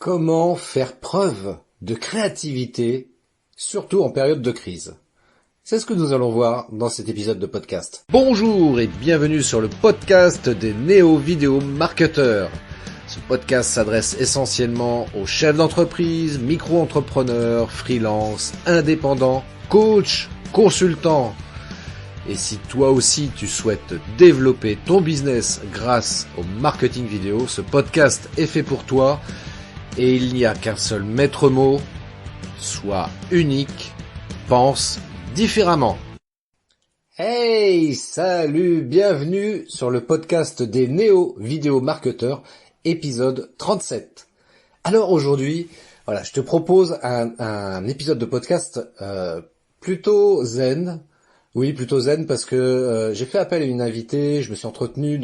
Comment faire preuve de créativité, surtout en période de crise? C'est ce que nous allons voir dans cet épisode de podcast. Bonjour et bienvenue sur le podcast des néo-vidéo marketeurs. Ce podcast s'adresse essentiellement aux chefs d'entreprise, micro-entrepreneurs, freelance, indépendants, coachs, consultants. Et si toi aussi tu souhaites développer ton business grâce au marketing vidéo, ce podcast est fait pour toi. Et il n'y a qu'un seul maître mot, sois unique, pense différemment. Hey, salut, bienvenue sur le podcast des néo-vidéo marketeurs, épisode 37. Alors aujourd'hui, voilà, je te propose un épisode de podcast plutôt zen. Oui, plutôt zen parce que j'ai fait appel à une invitée, je me suis entretenu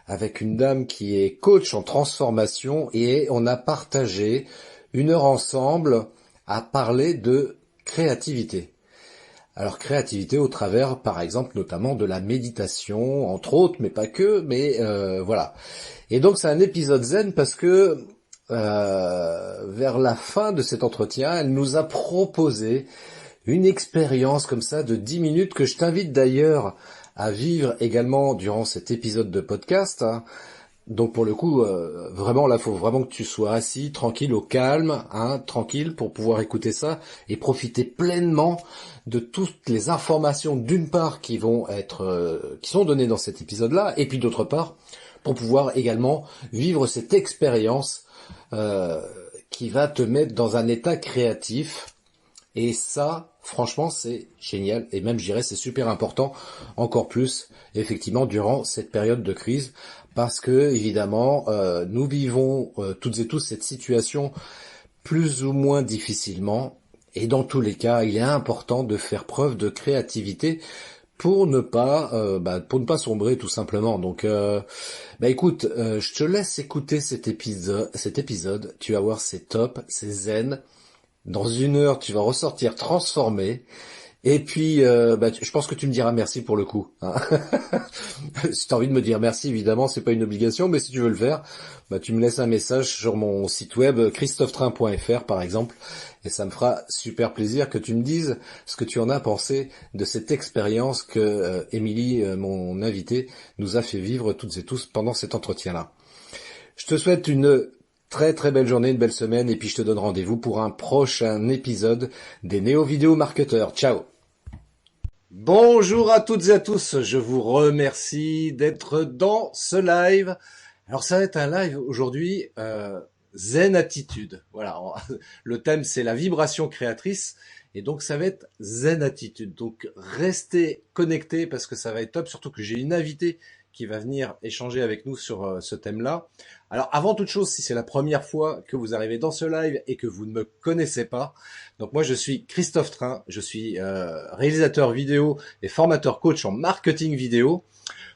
avec une dame qui est coach en transformation et on a partagé une heure ensemble à parler de créativité. Alors créativité au travers, par exemple, notamment de la méditation, entre autres, mais pas que, mais voilà. Et donc c'est un épisode zen parce que vers la fin de cet entretien, elle nous a proposé une expérience comme ça de 10 minutes que je t'invite d'ailleurs à vivre également durant cet épisode de podcast. Hein. Donc pour le coup, vraiment là, faut vraiment que tu sois assis, tranquille, au calme, hein, tranquille, pour pouvoir écouter ça et profiter pleinement de toutes les informations d'une part qui vont être, qui sont données dans cet épisode-là, et puis d'autre part pour pouvoir également vivre cette expérience qui va te mettre dans un état créatif. Et ça, franchement, c'est génial. Et même, je dirais, c'est super important, encore plus, effectivement, durant cette période de crise. Parce que, évidemment, nous vivons toutes et tous cette situation plus ou moins difficilement. Et dans tous les cas, il est important de faire preuve de créativité pour ne pas sombrer tout simplement. Donc, écoute, je te laisse écouter cet épisode. Tu vas voir, c'est top, c'est zen. Dans une heure, tu vas ressortir transformé. Et puis, je pense que tu me diras merci pour le coup. Hein. Si tu as envie de me dire merci, évidemment, c'est pas une obligation, mais si tu veux le faire, tu me laisses un message sur mon site web christophetrain.fr par exemple, et ça me fera super plaisir que tu me dises ce que tu en as pensé de cette expérience que Émilie, mon invitée, nous a fait vivre toutes et tous pendant cet entretien-là. Je te souhaite une très très belle journée, une belle semaine, et puis je te donne rendez-vous pour un prochain épisode des Néo-Vidéo Marketeurs. Ciao! Bonjour à toutes et à tous, je vous remercie d'être dans ce live. Alors ça va être un live aujourd'hui, Zen Attitude. Voilà, le thème c'est la vibration créatrice, et donc ça va être Zen Attitude. Donc restez connectés parce que ça va être top, surtout que j'ai une invitée qui va venir échanger avec nous sur ce thème-là. Alors avant toute chose, si c'est la première fois que vous arrivez dans ce live et que vous ne me connaissez pas, donc moi je suis Christophe Train, je suis réalisateur vidéo et formateur coach en marketing vidéo.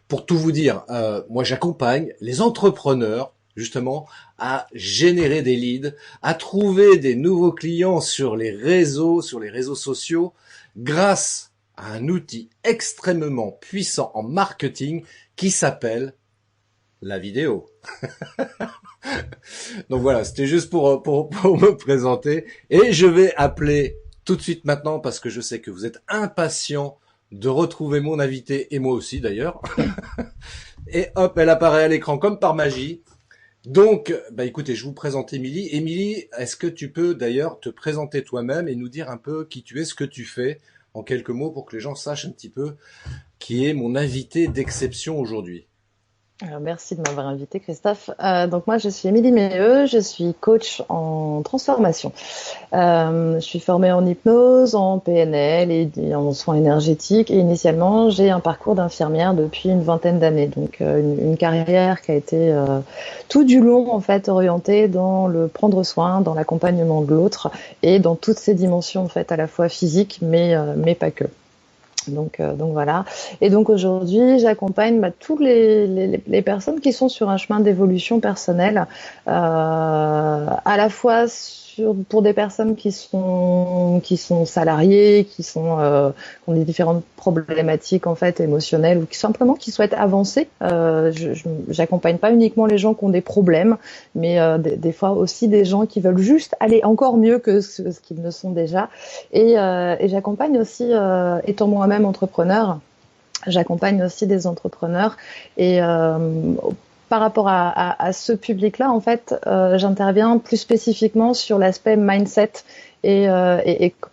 Pour tout vous dire, moi j'accompagne les entrepreneurs justement à générer des leads, à trouver des nouveaux clients sur les réseaux sociaux, grâce à un outil extrêmement puissant en marketing qui s'appelle la vidéo. Donc voilà, c'était juste pour me présenter. Et je vais appeler tout de suite maintenant, parce que je sais que vous êtes impatients de retrouver mon invité, et moi aussi d'ailleurs. Et hop, elle apparaît à l'écran comme par magie. Donc, écoutez, je vous présente Émilie. Émilie, est-ce que tu peux d'ailleurs te présenter toi-même et nous dire un peu qui tu es, ce que tu fais, en quelques mots, pour que les gens sachent un petit peu qui est mon invité d'exception aujourd'hui. Alors, merci de m'avoir invité, Christophe. Donc moi, je suis Émilie Méheux, je suis coach en transformation. Je suis formée en hypnose, en PNL et en soins énergétiques. Et initialement, j'ai un parcours d'infirmière depuis une vingtaine d'années. Donc une carrière qui a été tout du long en fait orientée dans le prendre soin, dans l'accompagnement de l'autre et dans toutes ces dimensions en fait à la fois physiques, mais pas que. Donc voilà. Et donc aujourd'hui, j'accompagne tous les personnes qui sont sur un chemin d'évolution personnelle à à la fois pour des personnes qui sont salariées, qui ont des différentes problématiques en fait émotionnelles ou qui simplement qui souhaitent avancer. J'accompagne pas uniquement les gens qui ont des problèmes, mais des fois aussi des gens qui veulent juste aller encore mieux que ce qu'ils ne sont déjà. Et j'accompagne aussi, étant moi-même entrepreneur, j'accompagne aussi des entrepreneurs et par rapport à ce public-là, en fait, j'interviens plus spécifiquement sur l'aspect mindset et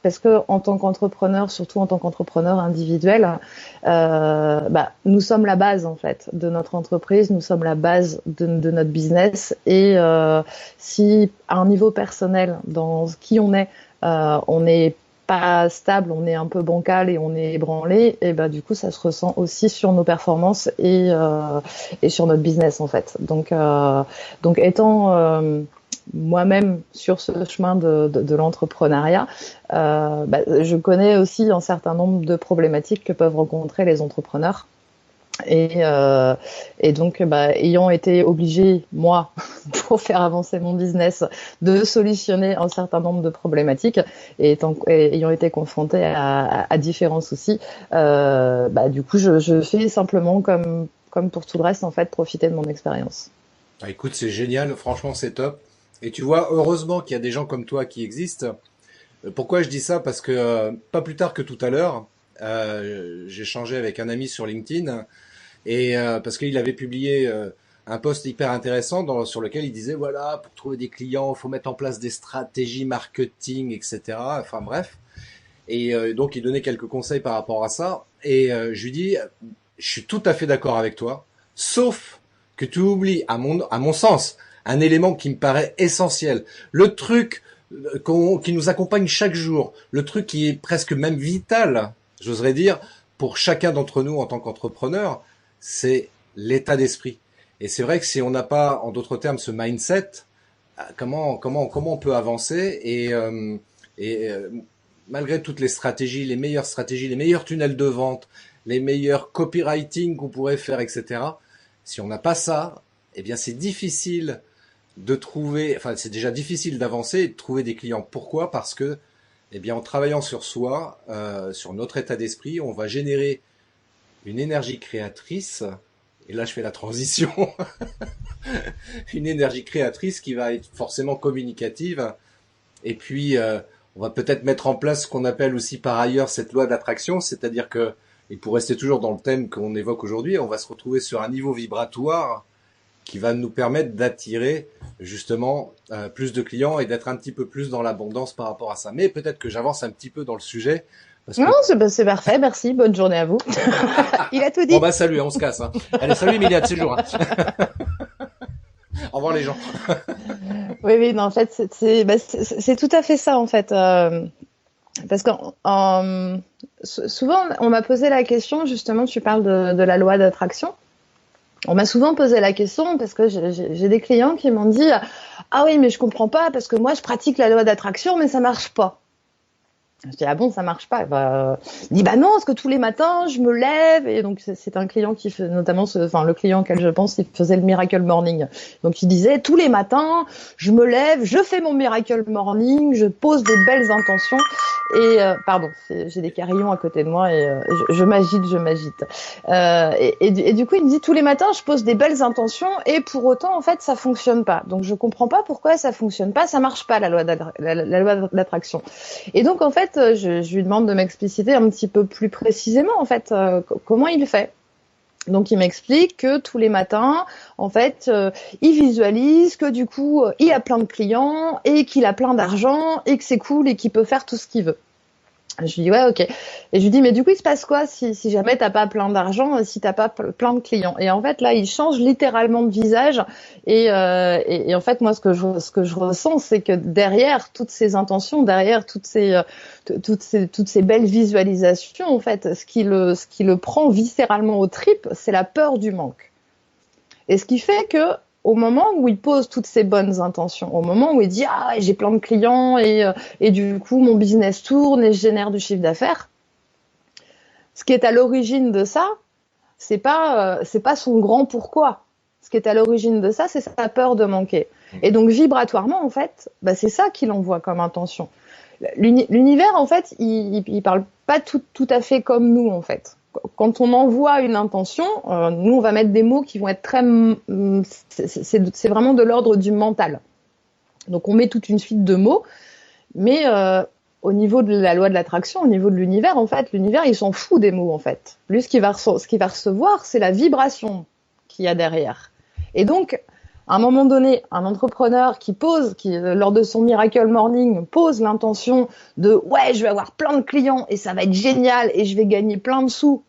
parce que en tant qu'entrepreneur, surtout en tant qu'entrepreneur individuel, nous sommes la base en fait de notre entreprise, nous sommes la base de notre business et si à un niveau personnel, dans qui on n'est pas stable, on est un peu bancal et on est ébranlé, et du coup ça se ressent aussi sur nos performances et sur notre business en fait. Donc étant moi-même sur ce chemin de l'entrepreneuriat, je connais aussi un certain nombre de problématiques que peuvent rencontrer les entrepreneurs. Et donc, ayant été obligée, moi, pour faire avancer mon business, de solutionner un certain nombre de problématiques et ayant été confrontée à différents soucis, du coup, je fais simplement comme pour tout le reste, en fait, profiter de mon expérience. Ah, écoute, c'est génial, franchement, c'est top. Et tu vois, heureusement qu'il y a des gens comme toi qui existent. Pourquoi je dis ça? Parce que pas plus tard que tout à l'heure, j'ai échangé avec un ami sur LinkedIn. Et parce qu'il avait publié un post hyper intéressant sur lequel il disait voilà, pour trouver des clients, il faut mettre en place des stratégies marketing, etc. Enfin bref. Et donc il donnait quelques conseils par rapport à ça. Et je lui dis, je suis tout à fait d'accord avec toi, sauf que tu oublies, à mon sens, un élément qui me paraît essentiel. Le truc qui nous accompagne chaque jour, le truc qui est presque même vital, j'oserais dire, pour chacun d'entre nous en tant qu'entrepreneur, c'est l'état d'esprit. Et c'est vrai que si on n'a pas, en d'autres termes, ce mindset, comment on peut avancer et malgré toutes les stratégies, les meilleurs tunnels de vente, les meilleurs copywriting qu'on pourrait faire, etc. Si on n'a pas ça, eh bien c'est difficile de trouver, enfin c'est déjà difficile d'avancer et de trouver des clients. Pourquoi? Parce que, eh bien en travaillant sur soi, sur notre état d'esprit, on va générer une énergie créatrice, et là je fais la transition, une énergie créatrice qui va être forcément communicative, et puis on va peut-être mettre en place ce qu'on appelle aussi par ailleurs cette loi d'attraction, c'est-à-dire que, et pour rester toujours dans le thème qu'on évoque aujourd'hui, on va se retrouver sur un niveau vibratoire qui va nous permettre d'attirer justement plus de clients et d'être un petit peu plus dans l'abondance par rapport à ça. Mais peut-être que j'avance un petit peu dans le sujet, parce Non, que c'est parfait, merci, bonne journée à vous. Il a tout dit. bon salut, on se casse. Hein. Allez, salut Emilia, de ces jours. Hein. Au revoir les gens. Oui, non, en fait, c'est tout à fait ça, en fait. Parce que souvent, on m'a posé la question, justement, tu parles de la loi d'attraction. On m'a souvent posé la question parce que j'ai des clients qui m'ont dit « Ah oui, mais je comprends pas parce que moi, je pratique la loi d'attraction, mais ça marche pas. » Je dis ah bon, ça marche pas. Il dit bah non, parce que tous les matins je me lève et donc c'est un client qui fait notamment le client auquel je pense, il faisait le Miracle Morning. Donc il disait tous les matins je me lève, je fais mon Miracle Morning, je pose des belles intentions et pardon, j'ai des carillons à côté de moi et je m'agite. Et du coup il me dit tous les matins je pose des belles intentions et pour autant en fait ça fonctionne pas. Donc je comprends pas pourquoi ça fonctionne pas, ça marche pas la loi d'attraction. Et donc en fait je lui demande de m'expliciter un petit peu plus précisément en fait comment il fait. Donc il m'explique que tous les matins, en fait, il visualise que du coup, il a plein de clients et qu'il a plein d'argent et que c'est cool et qu'il peut faire tout ce qu'il veut. Je lui dis ouais ok et je lui dis mais du coup il se passe quoi si jamais t'as pas plein d'argent, si t'as pas plein de clients. Et en fait là il change littéralement de visage et en fait moi ce que je ressens c'est que derrière toutes ces intentions, derrière toutes ces belles visualisations en fait ce qui le prend viscéralement aux tripes c'est la peur du manque. Et ce qui fait que au moment où il pose toutes ses bonnes intentions, au moment où il dit ah j'ai plein de clients et du coup mon business tourne et je génère du chiffre d'affaires, ce qui est à l'origine de ça, c'est pas son grand pourquoi. Ce qui est à l'origine de ça, c'est sa peur de manquer. Et donc vibratoirement, en fait, bah, c'est ça qu'il envoie comme intention. L'univers, en fait, il parle pas tout à fait comme nous, en fait. Quand on envoie une intention, nous, on va mettre des mots qui vont être très... c'est vraiment de l'ordre du mental. Donc, on met toute une suite de mots, mais au niveau de la loi de l'attraction, au niveau de l'univers, en fait, l'univers, il s'en fout des mots, en fait. Lui, ce qu'il va recevoir, c'est la vibration qu'il y a derrière. Et donc, à un moment donné, un entrepreneur qui lors de son Miracle Morning, pose l'intention de « ouais, je vais avoir plein de clients et ça va être génial et je vais gagner plein de sous ».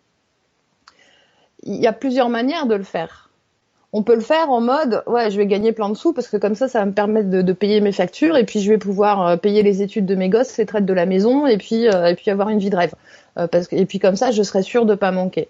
Il y a plusieurs manières de le faire. On peut le faire en mode « ouais, je vais gagner plein de sous parce que comme ça va me permettre de payer mes factures et puis je vais pouvoir payer les études de mes gosses, les traites de la maison et puis avoir une vie de rêve. Et puis comme ça, je serai sûre de pas manquer ».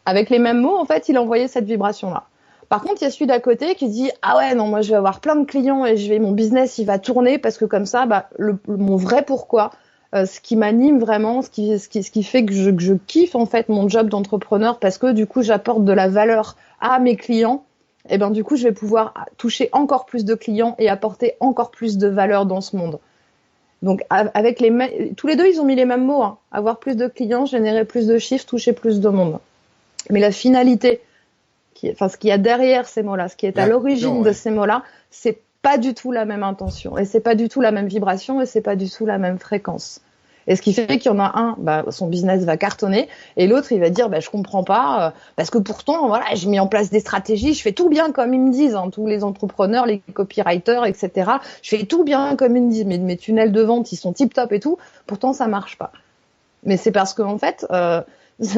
Avec les mêmes mots, en fait, il envoyait cette vibration-là. Par contre, il y a celui d'à côté qui dit « ah ouais, non, moi je vais avoir plein de clients et mon business il va tourner parce que comme ça, bah, mon vrai pourquoi, ce qui m'anime vraiment, ce qui fait que je kiffe en fait mon job d'entrepreneur parce que du coup j'apporte de la valeur à mes clients, et ben du coup je vais pouvoir toucher encore plus de clients et apporter encore plus de valeur dans ce monde. » Donc avec tous les deux, ils ont mis les mêmes mots, hein. Avoir plus de clients, générer plus de chiffres, toucher plus de monde. Mais la finalité, ce qu'il y a derrière ces mots-là, ce qui est à l'origine de ces mots-là, c'est pas du tout la même intention, et c'est pas du tout la même vibration, et c'est pas du tout la même fréquence. Et ce qui fait qu'il y en a un, bah, son business va cartonner, et l'autre, il va dire, bah, je comprends pas, parce que pourtant, voilà, j'ai mis en place des stratégies, je fais tout bien comme ils me disent, hein, tous les entrepreneurs, les copywriters, etc. Je fais tout bien comme ils me disent, mes tunnels de vente, ils sont tip top et tout, pourtant ça marche pas. Mais c'est parce que en fait,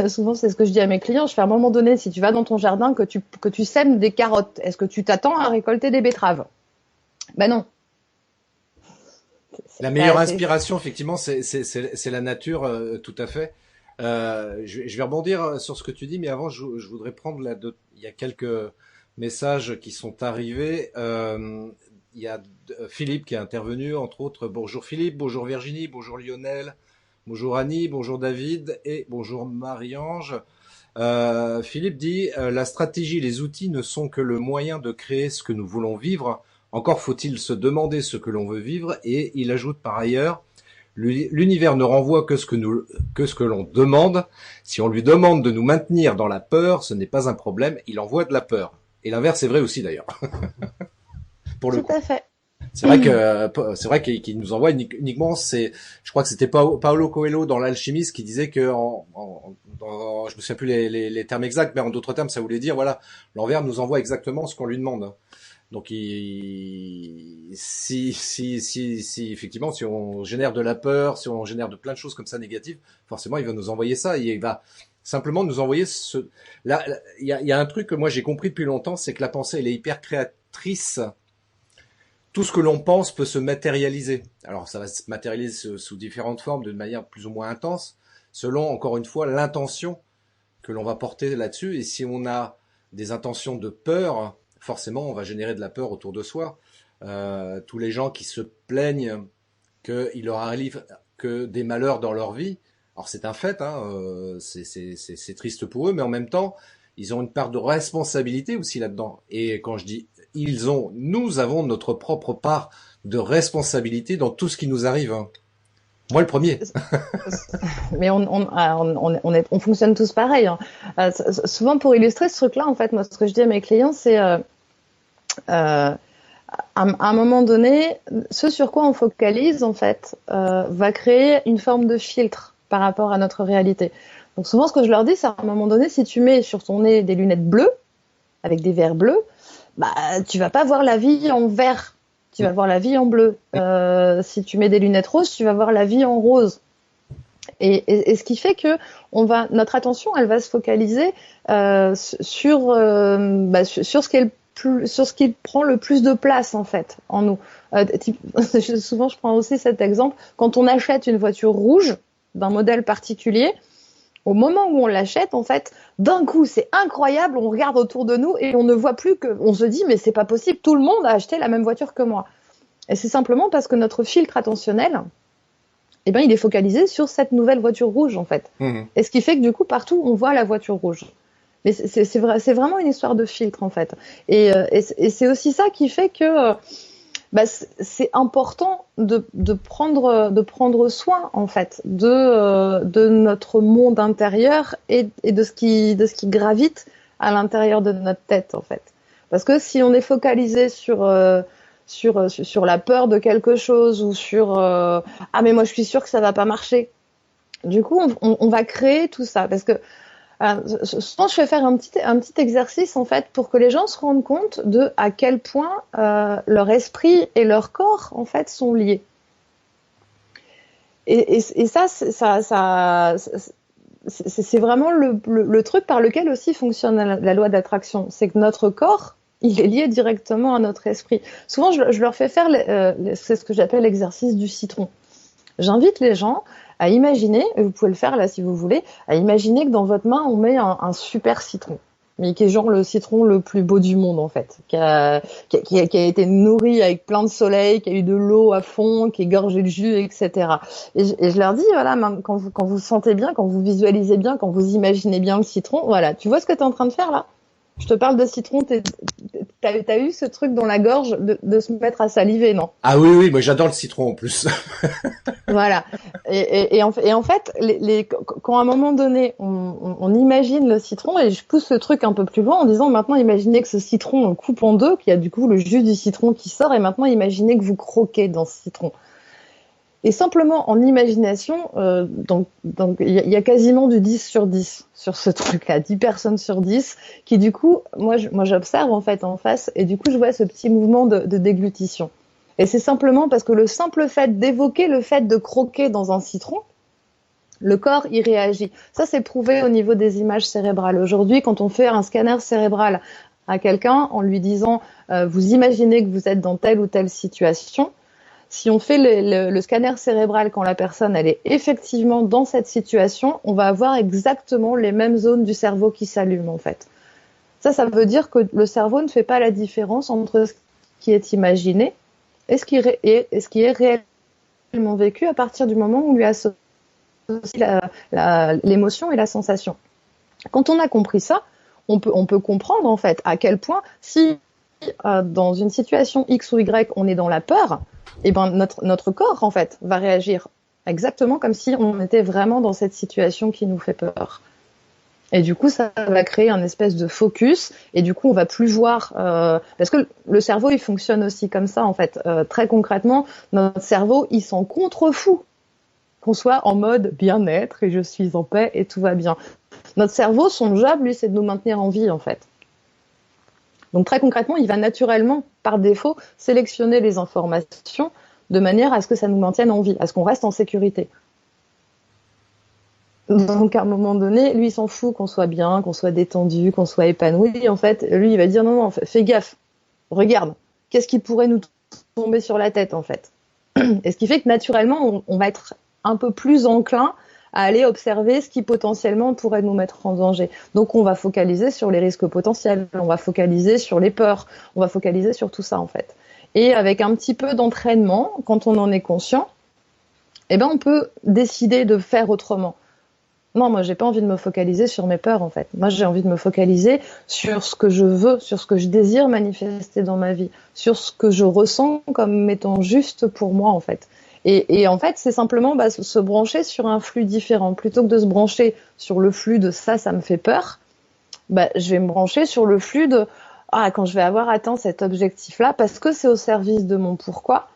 souvent, c'est ce que je dis à mes clients. Je fais à un moment donné, si tu vas dans ton jardin, que tu sèmes des carottes, est-ce que tu t'attends à récolter des betteraves? Ben non. La meilleure inspiration, effectivement, c'est la nature, tout à fait. Je vais rebondir sur ce que tu dis, mais avant, je voudrais prendre il y a quelques messages qui sont arrivés. Il y a Philippe qui est intervenu, entre autres. Bonjour Philippe, bonjour Virginie, bonjour Lionel. Bonjour Annie, bonjour David et bonjour Marie-Ange. Philippe dit la stratégie et les outils ne sont que le moyen de créer ce que nous voulons vivre. Encore faut-il se demander ce que l'on veut vivre. Et il ajoute par ailleurs l'univers ne renvoie que ce que l'on demande. Si on lui demande de nous maintenir dans la peur, ce n'est pas un problème. Il envoie de la peur. Et l'inverse est vrai aussi d'ailleurs. Pour le coup. Tout à fait. C'est vrai qu'il nous envoie uniquement. Je crois que c'était Paolo Coelho dans l'Alchimiste qui disait que, je me souviens plus les termes exacts, mais en d'autres termes, ça voulait dire voilà, l'envers nous envoie exactement ce qu'on lui demande. Donc, si effectivement, si on génère de la peur, si on génère de plein de choses comme ça négatives, forcément, il va nous envoyer ça. Il va simplement nous envoyer Là, il y a un truc que moi j'ai compris depuis longtemps, c'est que la pensée, elle est hyper créatrice. Tout ce que l'on pense peut se matérialiser. Alors, ça va se matérialiser sous différentes formes, de manière plus ou moins intense, selon, encore une fois, l'intention que l'on va porter là-dessus. Et si on a des intentions de peur, forcément, on va générer de la peur autour de soi. Tous les gens qui se plaignent qu'il leur arrive que des malheurs dans leur vie, alors c'est un fait, hein, c'est triste pour eux, mais en même temps, ils ont une part de responsabilité aussi là-dedans. Et quand je dis nous avons notre propre part de responsabilité dans tout ce qui nous arrive. Hein. Moi, le premier. Mais on fonctionne tous pareil. Hein. Souvent, pour illustrer ce truc-là, en fait, moi, ce que je dis à mes clients, c'est à un moment donné, ce sur quoi on focalise, en fait, va créer une forme de filtre par rapport à notre réalité. Donc, souvent, ce que je leur dis, c'est à un moment donné, si tu mets sur ton nez des lunettes bleues, avec des verres bleus, bah, tu vas pas voir la vie en vert, tu vas voir la vie en bleu. Si tu mets des lunettes roses, tu vas voir la vie en rose. Et ce qui fait que notre attention, elle va se focaliser sur ce qui prend le plus de place en fait en nous. Souvent, je prends aussi cet exemple quand on achète une voiture rouge d'un modèle particulier. Au moment où on l'achète, en fait, d'un coup, c'est incroyable, on regarde autour de nous et on ne voit plus on se dit, mais c'est pas possible, tout le monde a acheté la même voiture que moi. Et c'est simplement parce que notre filtre attentionnel, eh ben, il est focalisé sur cette nouvelle voiture rouge, en fait. Mmh. Et ce qui fait que, du coup, partout, on voit la voiture rouge. Mais c'est vrai, c'est vraiment une histoire de filtre en fait. Et c'est aussi ça qui fait que bah, c'est important de prendre soin en fait de notre monde intérieur et de ce qui gravite à l'intérieur de notre tête en fait. Parce que si on est focalisé sur la peur de quelque chose ou sur ah mais moi je suis sûre que ça va pas marcher. Du coup on va créer tout ça parce que souvent, je fais faire un petit exercice en fait pour que les gens se rendent compte de à quel point leur esprit et leur corps en fait sont liés. Et ça, c'est vraiment le truc par lequel aussi fonctionne la loi d'attraction. C'est que notre corps, il est lié directement à notre esprit. Souvent, je leur fais faire, c'est ce que j'appelle l'exercice du citron. J'invite les gens à imaginer, et vous pouvez le faire là si vous voulez, à imaginer que dans votre main on met un super citron, mais qui est genre le citron le plus beau du monde en fait, qui a été nourri avec plein de soleil, qui a eu de l'eau à fond, qui est gorgé de jus, etc. Et je leur dis voilà, quand vous sentez bien, quand vous visualisez bien, quand vous imaginez bien le citron, voilà, tu vois ce que tu es en train de faire là? Je te parle de citron, t'as eu ce truc dans la gorge de se mettre à saliver, non? Ah oui, oui, moi j'adore le citron en plus. Voilà. Et en fait, quand à un moment donné, on imagine le citron, et je pousse ce truc un peu plus loin en disant maintenant, imaginez que ce citron, on le coupe en deux, qu'il y a du coup le jus du citron qui sort, et maintenant, imaginez que vous croquez dans ce citron. Et simplement en imagination, donc il y a quasiment du 10 sur 10 sur ce truc-là, 10 personnes sur 10, qui du coup, moi j'observe en fait en face, et du coup je vois ce petit mouvement de déglutition. Et c'est simplement parce que le simple fait d'évoquer le fait de croquer dans un citron, le corps y réagit. Ça c'est prouvé au niveau des images cérébrales. Aujourd'hui, quand on fait un scanner cérébral à quelqu'un en lui disant vous imaginez que vous êtes dans telle ou telle situation, si on fait le scanner cérébral quand la personne elle est effectivement dans cette situation, on va avoir exactement les mêmes zones du cerveau qui s'allument en fait. Ça veut dire que le cerveau ne fait pas la différence entre ce qui est imaginé et ce qui est réellement vécu à partir du moment où on lui associe l'émotion et la sensation. Quand on a compris ça, on peut comprendre en fait à quel point si dans une situation X ou Y on est dans la peur, et ben notre corps en fait va réagir exactement comme si on était vraiment dans cette situation qui nous fait peur. Et du coup, ça va créer un espèce de focus. Et du coup, on va plus voir... parce que le cerveau, il fonctionne aussi comme ça, en fait. Très concrètement, notre cerveau, il s'en contrefout qu'on soit en mode bien-être et je suis en paix et tout va bien. Notre cerveau, son job, lui, c'est de nous maintenir en vie, en fait. Donc, très concrètement, il va naturellement, par défaut, sélectionner les informations de manière à ce que ça nous maintienne en vie, à ce qu'on reste en sécurité. Donc, à un moment donné, lui, il s'en fout qu'on soit bien, qu'on soit détendu, qu'on soit épanoui. En fait, lui, il va dire non, fais gaffe, regarde, qu'est-ce qui pourrait nous tomber sur la tête, en fait. Et ce qui fait que naturellement, on va être un peu plus enclin à aller observer ce qui potentiellement pourrait nous mettre en danger. Donc, on va focaliser sur les risques potentiels, on va focaliser sur les peurs, on va focaliser sur tout ça, en fait. Et avec un petit peu d'entraînement, quand on en est conscient, eh ben, on peut décider de faire autrement. Non, moi, j'ai pas envie de me focaliser sur mes peurs, en fait. Moi, j'ai envie de me focaliser sur ce que je veux, sur ce que je désire manifester dans ma vie, sur ce que je ressens comme étant juste pour moi, en fait. Et en fait, c'est simplement se brancher sur un flux différent. Plutôt que de se brancher sur le flux de ça me fait peur, je vais me brancher sur le flux de quand je vais avoir atteint cet objectif-là, parce que c'est au service de mon pourquoi,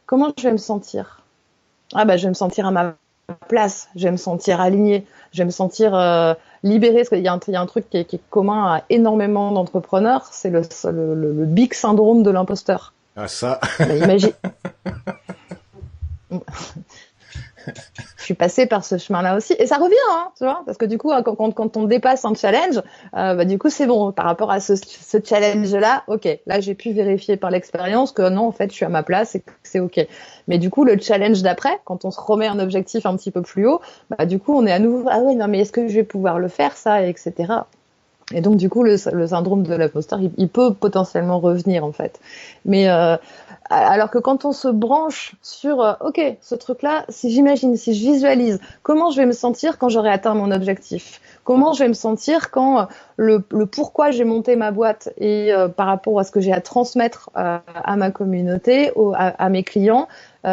comment je vais me sentir? Je vais me sentir à ma place, je vais me sentir alignée, je vais me sentir libérée, parce qu'il y a un truc qui est commun à énormément d'entrepreneurs, c'est le big syndrome de l'imposteur. Ah ça. Imagine. Je suis passée par ce chemin-là aussi, et ça revient, hein, tu vois, parce que du coup, quand on dépasse un challenge, du coup, c'est bon, par rapport à ce challenge-là, ok, là, j'ai pu vérifier par l'expérience que non, en fait, je suis à ma place et que c'est ok. Mais du coup, le challenge d'après, quand on se remet un objectif un petit peu plus haut, du coup, on est à nouveau, ah ouais, non, mais est-ce que je vais pouvoir le faire, ça, etc. Et donc, du coup, le syndrome de l'imposteur, il peut potentiellement revenir, en fait. Mais alors que quand on se branche sur, OK, ce truc-là, si j'imagine, si je visualise, comment je vais me sentir quand j'aurai atteint mon objectif? Comment je vais me sentir quand le pourquoi j'ai monté ma boîte et par rapport à ce que j'ai à transmettre à ma communauté, à mes clients,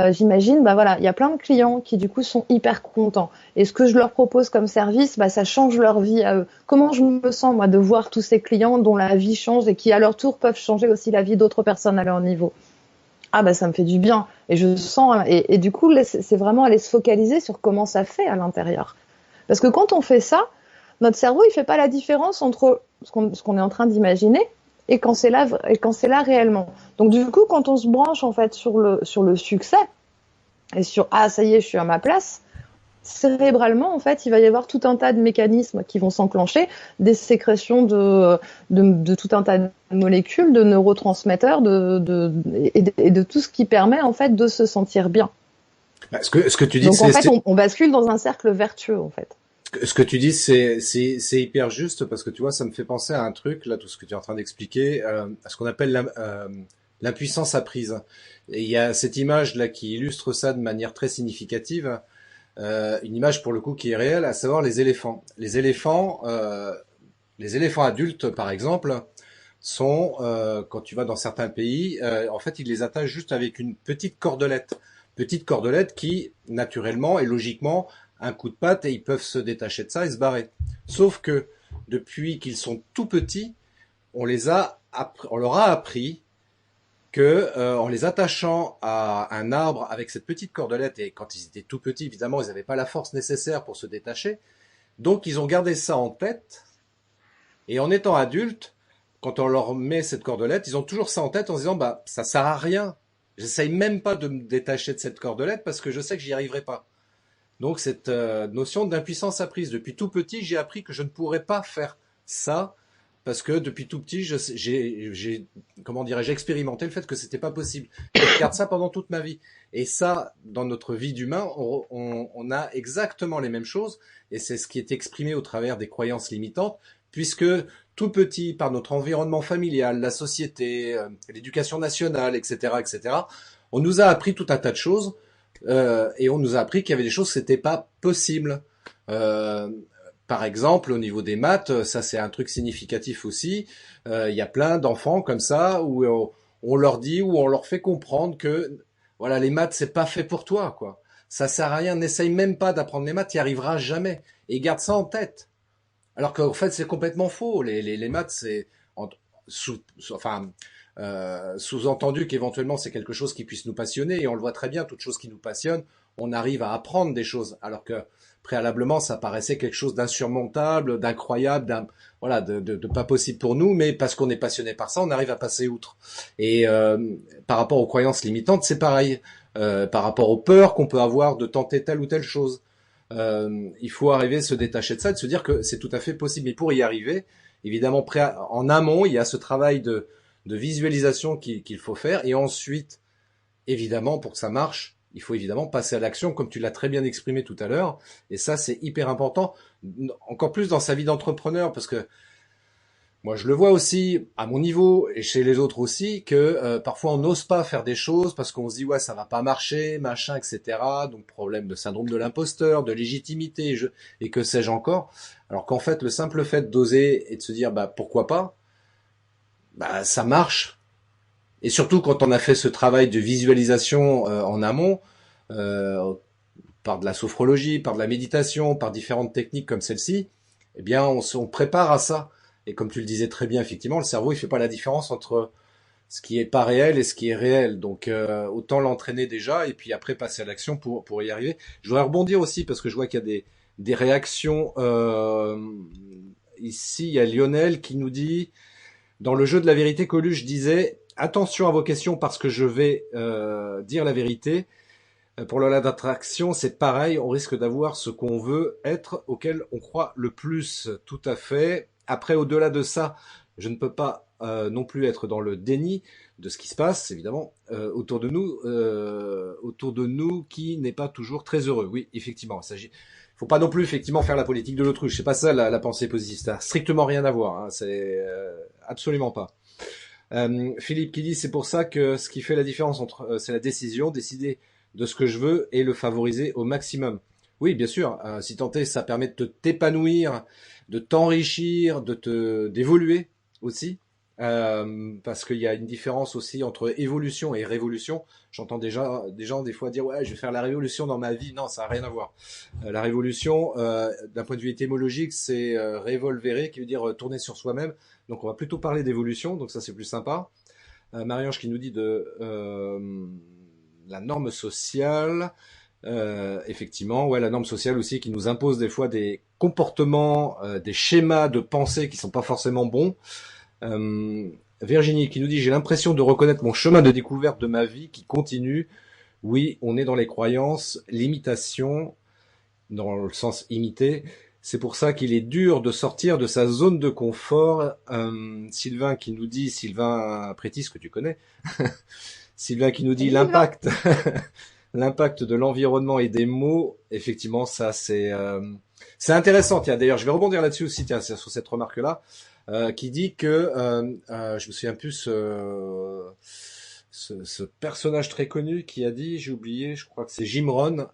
j'imagine, bah voilà, il y a plein de clients qui du coup sont hyper contents. Et ce que je leur propose comme service, bah ça change leur vie à eux. Comment je me sens moi de voir tous ces clients dont la vie change et qui à leur tour peuvent changer aussi la vie d'autres personnes à leur niveau? Ah bah ça me fait du bien et je sens et du coup c'est vraiment aller se focaliser sur comment ça fait à l'intérieur. Parce que quand on fait ça, notre cerveau il fait pas la différence entre ce qu'on est en train d'imaginer et quand c'est là réellement. Donc du coup quand on se branche en fait sur le succès et sur ah ça y est je suis à ma place, cérébralement, en fait, il va y avoir tout un tas de mécanismes qui vont s'enclencher, des sécrétions de tout un tas de molécules, de neurotransmetteurs, et de tout ce qui permet, en fait, de se sentir bien. Ce que tu dis, Donc, en fait, on bascule dans un cercle vertueux, en fait. ce que tu dis, c'est hyper juste parce que tu vois, ça me fait penser à un truc là, tout ce que tu es en train d'expliquer, à ce qu'on appelle l'impuissance apprise. Et il y a cette image là qui illustre ça de manière très significative. Une image pour le coup qui est réelle, à savoir les éléphants. Les éléphants adultes, par exemple, sont, quand tu vas dans certains pays, en fait, ils les attachent juste avec une petite cordelette qui, naturellement et logiquement, un coup de patte et ils peuvent se détacher de ça et se barrer. Sauf que depuis qu'ils sont tout petits, on leur a appris que en les attachant à un arbre avec cette petite cordelette, et quand ils étaient tout petits, évidemment, ils n'avaient pas la force nécessaire pour se détacher, donc ils ont gardé ça en tête, et en étant adultes, quand on leur met cette cordelette, ils ont toujours ça en tête en se disant, bah, ça sert à rien, j'essaye même pas de me détacher de cette cordelette parce que je sais que j'y arriverai pas. Donc cette notion d'impuissance apprise, depuis tout petit, j'ai appris que je ne pourrais pas faire ça parce que depuis tout petit, comment dirais-je, expérimenté le fait que c'était pas possible. Et je garde ça pendant toute ma vie. Et ça, dans notre vie d'humain, on a exactement les mêmes choses. Et c'est ce qui est exprimé au travers des croyances limitantes, puisque tout petit, par notre environnement familial, la société, l'éducation nationale, etc., etc., on nous a appris tout un tas de choses et on nous a appris qu'il y avait des choses qui n'étaient pas possibles. Euh, Par exemple, au niveau des maths, ça c'est un truc significatif aussi. Il y a plein d'enfants comme ça où on leur dit ou on leur fait comprendre que voilà, les maths c'est pas fait pour toi, quoi. Ça sert à rien. N'essaye même pas d'apprendre les maths, tu n'y arriveras jamais. Et garde ça en tête. Alors qu'en fait c'est complètement faux. Les maths c'est en- enfin sous-entendu qu'éventuellement c'est quelque chose qui puisse nous passionner et on le voit très bien, toute chose qui nous passionne, on arrive à apprendre des choses alors que préalablement ça paraissait quelque chose d'insurmontable, d'incroyable, voilà, de pas possible pour nous, mais parce qu'on est passionné par ça, on arrive à passer outre. Et par rapport aux croyances limitantes, c'est pareil. Par rapport aux peurs qu'on peut avoir de tenter telle ou telle chose. Il faut arriver à se détacher de ça, de se dire que c'est tout à fait possible. Mais pour y arriver, évidemment, en amont, il y a ce travail de visualisation qu'il faut faire. Et ensuite, évidemment, pour que ça marche, il faut évidemment passer à l'action, comme tu l'as très bien exprimé tout à l'heure. Et ça, c'est hyper important, encore plus dans sa vie d'entrepreneur, parce que moi, je le vois aussi à mon niveau et chez les autres aussi que parfois on n'ose pas faire des choses parce qu'on se dit ouais ça va pas marcher, machin, etc. Donc problème de syndrome de l'imposteur, de légitimité et que sais-je encore. Alors qu'en fait le simple fait d'oser et de se dire bah pourquoi pas, bah ça marche. Et surtout quand on a fait ce travail de visualisation en amont, euh, par de la sophrologie, par de la méditation, par différentes techniques comme celle-ci, eh bien, on prépare à ça. Et comme tu le disais très bien, effectivement, le cerveau, il fait pas la différence entre ce qui est pas réel et ce qui est réel. Donc, autant l'entraîner déjà et puis après passer à l'action pour y arriver. Je voudrais rebondir aussi parce que je vois qu'il y a des réactions. Ici, il y a Lionel qui nous dit, dans le jeu de la vérité, Coluche disait, attention à vos questions parce que je vais dire la vérité. Pour la loi d'attraction, c'est pareil, on risque d'avoir ce qu'on veut être, auquel on croit le plus, tout à fait. Après, au-delà de ça, je ne peux pas non plus être dans le déni de ce qui se passe, évidemment, autour de nous, qui n'est pas toujours très heureux. Oui, effectivement, il faut pas non plus effectivement faire la politique de l'autruche. C'est pas ça la pensée positive. Ça n'a strictement rien à voir. Hein. C'est absolument pas. Philippe qui dit c'est pour ça que ce qui fait la différence entre c'est la décision, décider de ce que je veux et le favoriser au maximum. Oui, bien sûr. Si tant est, ça permet de t'épanouir, de t'enrichir, d'évoluer aussi. Parce qu'il y a une différence aussi entre évolution et révolution. J'entends déjà des gens des fois dire ouais, je vais faire la révolution dans ma vie. Non, ça n'a rien à voir. La révolution, d'un point de vue étymologique, c'est revolvere, qui veut dire tourner sur soi-même. Donc on va plutôt parler d'évolution. Donc ça c'est plus sympa. Marie-Ange qui nous dit de la norme sociale. Effectivement, ouais, la norme sociale aussi qui nous impose des fois des comportements, des schémas de pensée qui sont pas forcément bons. Virginie qui nous dit j'ai l'impression de reconnaître mon chemin de découverte de ma vie qui continue. Oui, on est dans les croyances, l'imitation, dans le sens imiter. C'est pour ça qu'il est dur de sortir de sa zone de confort. Sylvain qui nous dit, Sylvain Prétis que tu connais, Sylvain qui nous dit l'impact, l'impact de l'environnement et des mots. Effectivement, ça c'est intéressant. Tiens, d'ailleurs, je vais rebondir là-dessus aussi. Tiens, sur cette remarque-là. Qui dit que je me souviens plus ce personnage très connu qui a dit, j'ai oublié, je crois que c'est Jim Rohn,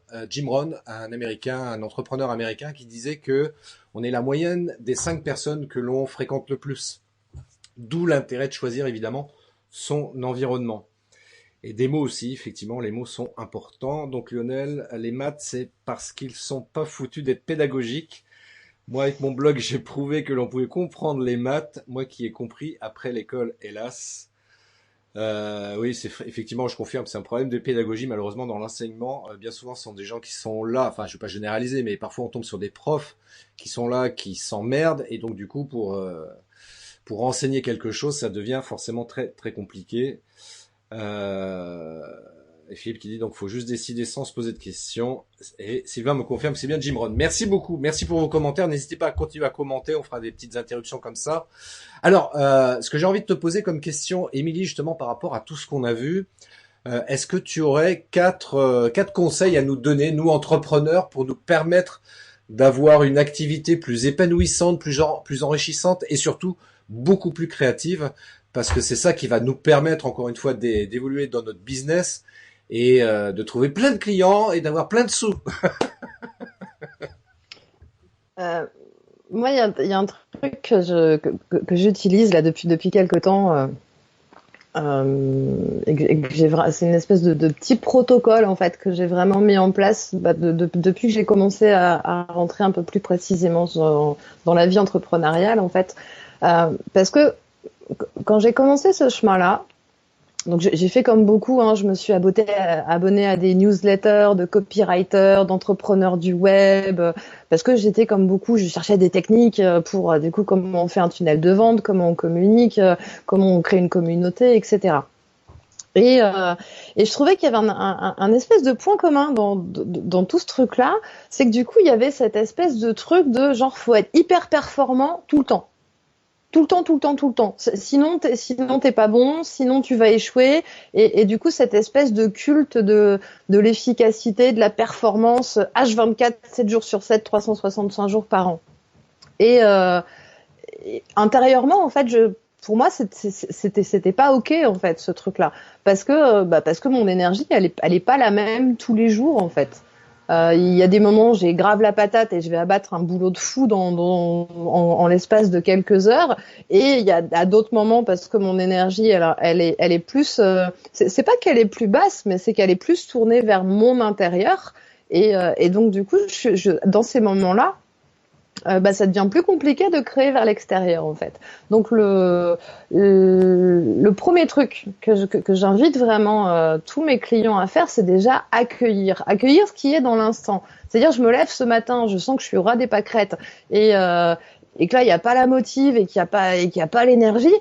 un Américain, un entrepreneur américain qui disait que on est la moyenne des 5 personnes que l'on fréquente le plus. D'où l'intérêt de choisir évidemment son environnement. Et des mots aussi, effectivement, les mots sont importants. Donc Lionel, les maths, c'est parce qu'ils sont pas foutus d'être pédagogiques. Moi, avec mon blog, j'ai prouvé que l'on pouvait comprendre les maths. Moi qui ai compris après l'école, hélas. Oui, effectivement, je confirme, c'est un problème de pédagogie, malheureusement, dans l'enseignement. Bien souvent, ce sont des gens qui sont là, enfin, je ne vais pas généraliser, mais parfois on tombe sur des profs qui sont là, qui s'emmerdent. Et donc, du coup, pour enseigner quelque chose, ça devient forcément très, très compliqué. Et Philippe qui dit donc faut juste décider sans se poser de questions. Et Sylvain me confirme que c'est bien Jim Rohn. Merci beaucoup, merci pour vos commentaires. N'hésitez pas à continuer à commenter, on fera des petites interruptions comme ça. Alors, ce que j'ai envie de te poser comme question, Émilie, justement par rapport à tout ce qu'on a vu, est-ce que tu aurais quatre conseils à nous donner, nous entrepreneurs, pour nous permettre d'avoir une activité plus épanouissante, plus enrichissante et surtout beaucoup plus créative, parce que c'est ça qui va nous permettre encore une fois d'évoluer dans notre business et de trouver plein de clients et d'avoir plein de sous. Moi, il y a un truc que j'utilise là depuis quelque temps. Et que c'est une espèce de petit protocole en fait que j'ai vraiment mis en place depuis que j'ai commencé à rentrer un peu plus précisément dans la vie entrepreneuriale en fait. Parce que quand j'ai commencé ce chemin-là, donc j'ai fait comme beaucoup, hein, je me suis abonnée à des newsletters de copywriters, d'entrepreneurs du web, parce que j'étais comme beaucoup, je cherchais des techniques pour du coup comment on fait un tunnel de vente, comment on communique, comment on crée une communauté, etc. Et je trouvais qu'il y avait un espèce de point commun dans tout ce truc-là, c'est que du coup il y avait cette espèce de truc de genre faut être hyper performant tout le temps. Tout le temps. Sinon t'es pas bon, sinon tu vas échouer. Et du coup, cette espèce de culte de l'efficacité, de la performance, H24, 7 jours sur 7, 365 jours par an. Et intérieurement, en fait, pour moi, c'était pas ok, en fait, ce truc-là. Parce que mon énergie, elle est pas la même tous les jours, en fait. Il y a des moments où j'ai grave la patate et je vais abattre un boulot de fou en l'espace de quelques heures. Et il y a à d'autres moments parce que mon énergie, elle est plus, c'est pas qu'elle est plus basse, mais c'est qu'elle est plus tournée vers mon intérieur. Et donc du coup, dans ces moments-là, ça devient plus compliqué de créer vers l'extérieur en fait. Donc le premier truc que j'invite vraiment tous mes clients à faire, c'est déjà accueillir ce qui est dans l'instant. C'est-à-dire je me lève ce matin, je sens que je suis au ras des pâquerettes et que là il y a pas la motive et qu'il y a pas l'énergie.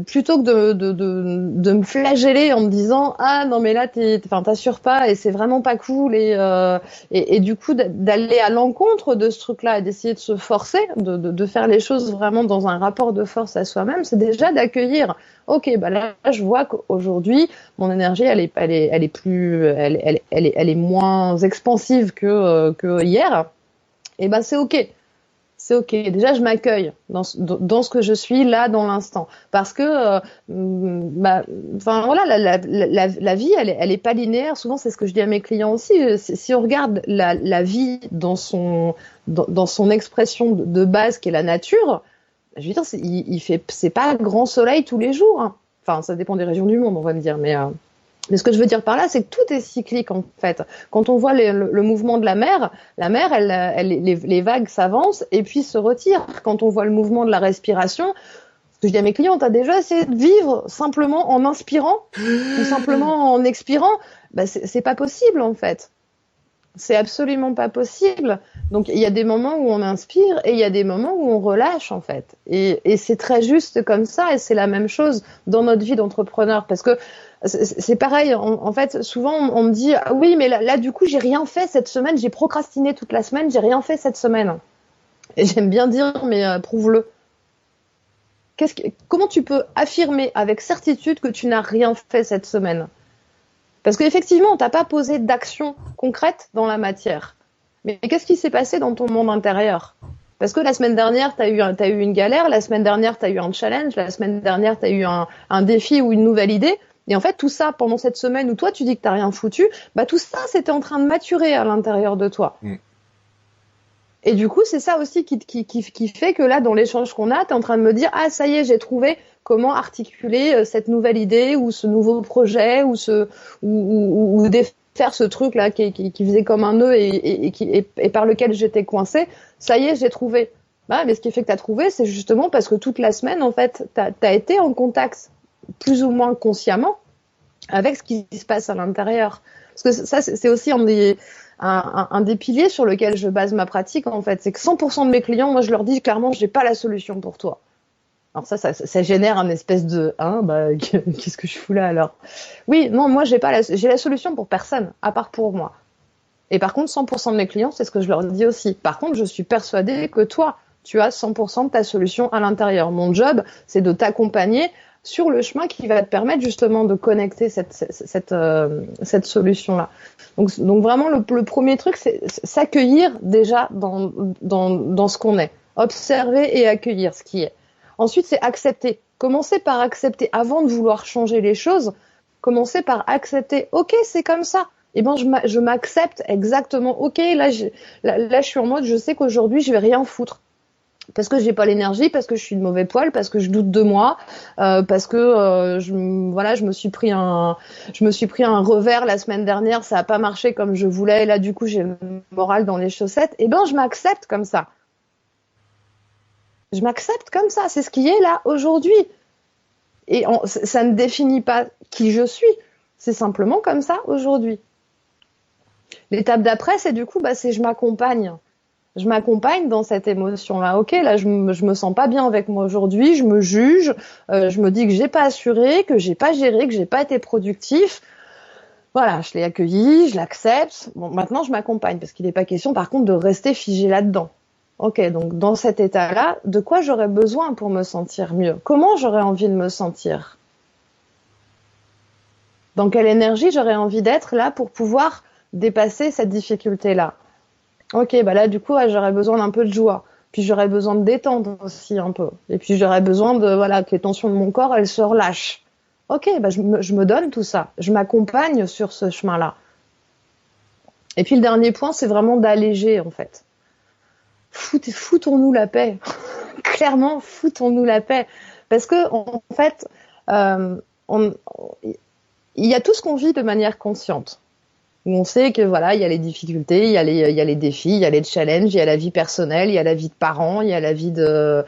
Plutôt que de me flageller en me disant ah non mais là t'assures pas et c'est vraiment pas cool et du coup d'aller à l'encontre de ce truc-là et d'essayer de se forcer de faire les choses vraiment dans un rapport de force à soi-même, c'est déjà d'accueillir ok là je vois qu'aujourd'hui mon énergie elle est moins expansive que hier. Et ben c'est ok. C'est ok. Déjà, je m'accueille dans ce que je suis là dans l'instant, parce que, enfin voilà, la vie, elle est pas linéaire. Souvent, c'est ce que je dis à mes clients aussi. Si on regarde la vie dans son expression de base, qui est la nature, je veux dire, c'est pas grand soleil tous les jours, hein. Enfin, ça dépend des régions du monde, on va me dire, mais ce que je veux dire par là, c'est que tout est cyclique en fait. Quand on voit le mouvement de la mer, les vagues s'avancent et puis se retirent. Quand on voit le mouvement de la respiration, ce que je dis à mes clients, t'as déjà essayé de vivre simplement en inspirant ou simplement en expirant? Ben, c'est pas possible en fait. C'est absolument pas possible. Donc il y a des moments où on inspire et il y a des moments où on relâche en fait. Et c'est très juste comme ça, et c'est la même chose dans notre vie d'entrepreneur, parce que c'est pareil. En fait, souvent on me dit ah oui, mais là du coup j'ai rien fait cette semaine, j'ai procrastiné toute la semaine, j'ai rien fait cette semaine. Et j'aime bien dire mais prouve-le. Comment tu peux affirmer avec certitude que tu n'as rien fait cette semaine? Parce qu'effectivement, on t'a pas posé d'action concrète dans la matière. Mais qu'est-ce qui s'est passé dans ton monde intérieur? Parce que la semaine dernière, t'as eu une galère, la semaine dernière, t'as eu un challenge, la semaine dernière, t'as eu un défi ou une nouvelle idée. Et en fait, tout ça, pendant cette semaine où toi, tu dis que t'as rien foutu, bah, tout ça, c'était en train de maturer à l'intérieur de toi. Mm. Et du coup, c'est ça aussi qui fait que là, dans l'échange qu'on a, t'es en train de me dire, ah, ça y est, j'ai trouvé comment articuler cette nouvelle idée ou ce nouveau projet ou défaire ce truc là qui faisait comme un nœud et par lequel j'étais coincée. Ça y est, j'ai trouvé. Bah, mais ce qui fait que t'as trouvé, c'est justement parce que toute la semaine, en fait, t'as été en contact plus ou moins consciemment avec ce qui se passe à l'intérieur. Parce que ça, c'est aussi un des piliers sur lequel je base ma pratique, en fait. C'est que 100% de mes clients, moi, je leur dis clairement, j'ai pas la solution pour toi. Alors ça génère un espèce de qu'est-ce que je fous là alors? Oui, non, moi j'ai la solution pour personne, à part pour moi. Et par contre, 100% de mes clients, c'est ce que je leur dis aussi. Par contre, je suis persuadée que toi, tu as 100% de ta solution à l'intérieur. Mon job, c'est de t'accompagner sur le chemin qui va te permettre justement de connecter cette solution-là. Donc vraiment, le premier truc, c'est s'accueillir déjà dans ce qu'on est. Observer et accueillir ce qui est. Ensuite, c'est accepter. Commencer par accepter. Avant de vouloir changer les choses, commencer par accepter. Ok, c'est comme ça. Eh ben, je m'accepte exactement. Ok, là, je suis en mode, je sais qu'aujourd'hui, je vais rien foutre. Parce que j'ai pas l'énergie, parce que je suis de mauvais poil, parce que je doute de moi, parce que je me suis pris un revers la semaine dernière, ça a pas marché comme je voulais, et là, du coup, j'ai le moral dans les chaussettes. Eh ben, je m'accepte comme ça. Je m'accepte comme ça, c'est ce qui est là aujourd'hui. Et ça ne définit pas qui je suis, c'est simplement comme ça aujourd'hui. L'étape d'après, c'est du coup, c'est je m'accompagne. Je m'accompagne dans cette émotion-là. Ok, là, je me sens pas bien avec moi aujourd'hui, je me juge, je me dis que j'ai pas assuré, que j'ai pas géré, que j'ai pas été productif. Voilà, je l'ai accueilli, je l'accepte. Bon, maintenant, je m'accompagne parce qu'il n'est pas question, par contre, de rester figé là-dedans. Ok, donc dans cet état-là, de quoi j'aurais besoin pour me sentir mieux? Comment j'aurais envie de me sentir? Dans quelle énergie j'aurais envie d'être là pour pouvoir dépasser cette difficulté-là? Ok, là du coup, j'aurais besoin d'un peu de joie. Puis j'aurais besoin de détendre aussi un peu. Et puis j'aurais besoin que les tensions de mon corps, elles se relâchent. Ok, je me donne tout ça. Je m'accompagne sur ce chemin-là. Et puis le dernier point, c'est vraiment d'alléger en fait. Foutons-nous la paix. Clairement, foutons-nous la paix. Parce que, en fait, il y a tout ce qu'on vit de manière consciente. Où on sait que voilà, il y a les difficultés, il y a les défis, il y a les challenges, il y a la vie personnelle, il y a la vie de parents, il y a la vie de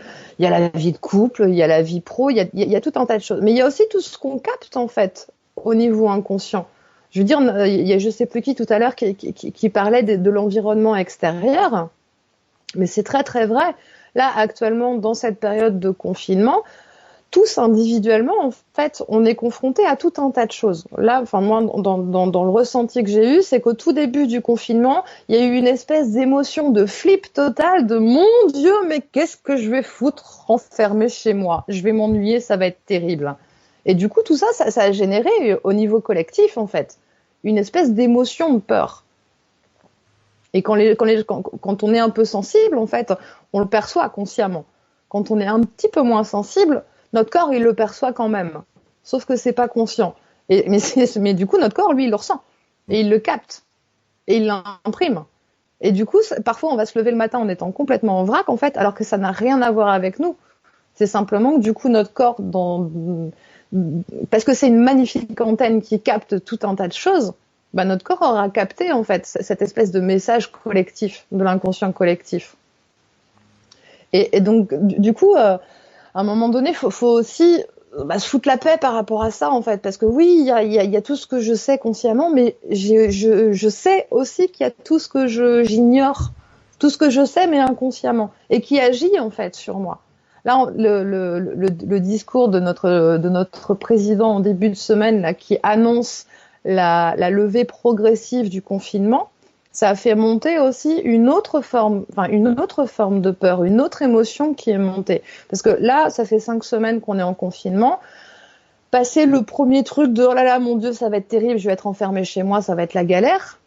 couple, il y a la vie pro, il y a tout un tas de choses. Mais il y a aussi tout ce qu'on capte, en fait, au niveau inconscient. Je veux dire, il y a je sais plus qui tout à l'heure qui parlait de l'environnement extérieur. Mais c'est très très vrai. Là, actuellement, dans cette période de confinement, tous individuellement, en fait, on est confronté à tout un tas de choses. Là, moi, dans le ressenti que j'ai eu, c'est qu'au tout début du confinement, il y a eu une espèce d'émotion de flip total, de mon Dieu, mais qu'est-ce que je vais foutre enfermé chez moi? Je vais m'ennuyer, ça va être terrible. Et du coup, tout ça a généré au niveau collectif, en fait, une espèce d'émotion de peur. Et quand on est un peu sensible, en fait, on le perçoit consciemment. Quand on est un petit peu moins sensible, notre corps, il le perçoit quand même. Sauf que c'est pas conscient. Mais du coup, notre corps, lui, il le ressent. Et il le capte. Et il l'imprime. Et du coup, parfois, on va se lever le matin en étant complètement en vrac, en fait, alors que ça n'a rien à voir avec nous. C'est simplement que, du coup, notre corps, parce que c'est une magnifique antenne qui capte tout un tas de choses, bah, notre corps aura capté, en fait, cette espèce de message collectif, de l'inconscient collectif. Et donc, du coup, à un moment donné, faut aussi se foutre la paix par rapport à ça, en fait. Parce que oui, il y a tout ce que je sais consciemment, mais je sais aussi qu'il y a tout ce que j'ignore. Tout ce que je sais, mais inconsciemment. Et qui agit, en fait, sur moi. Là, le discours de notre président en début de semaine, là, qui annonce la levée progressive du confinement, ça a fait monter aussi une autre forme de peur, une autre émotion qui est montée. Parce que là, ça fait 5 semaines qu'on est en confinement. Passer le premier truc de « oh là là, mon Dieu, ça va être terrible, je vais être enfermée chez moi, ça va être la galère »,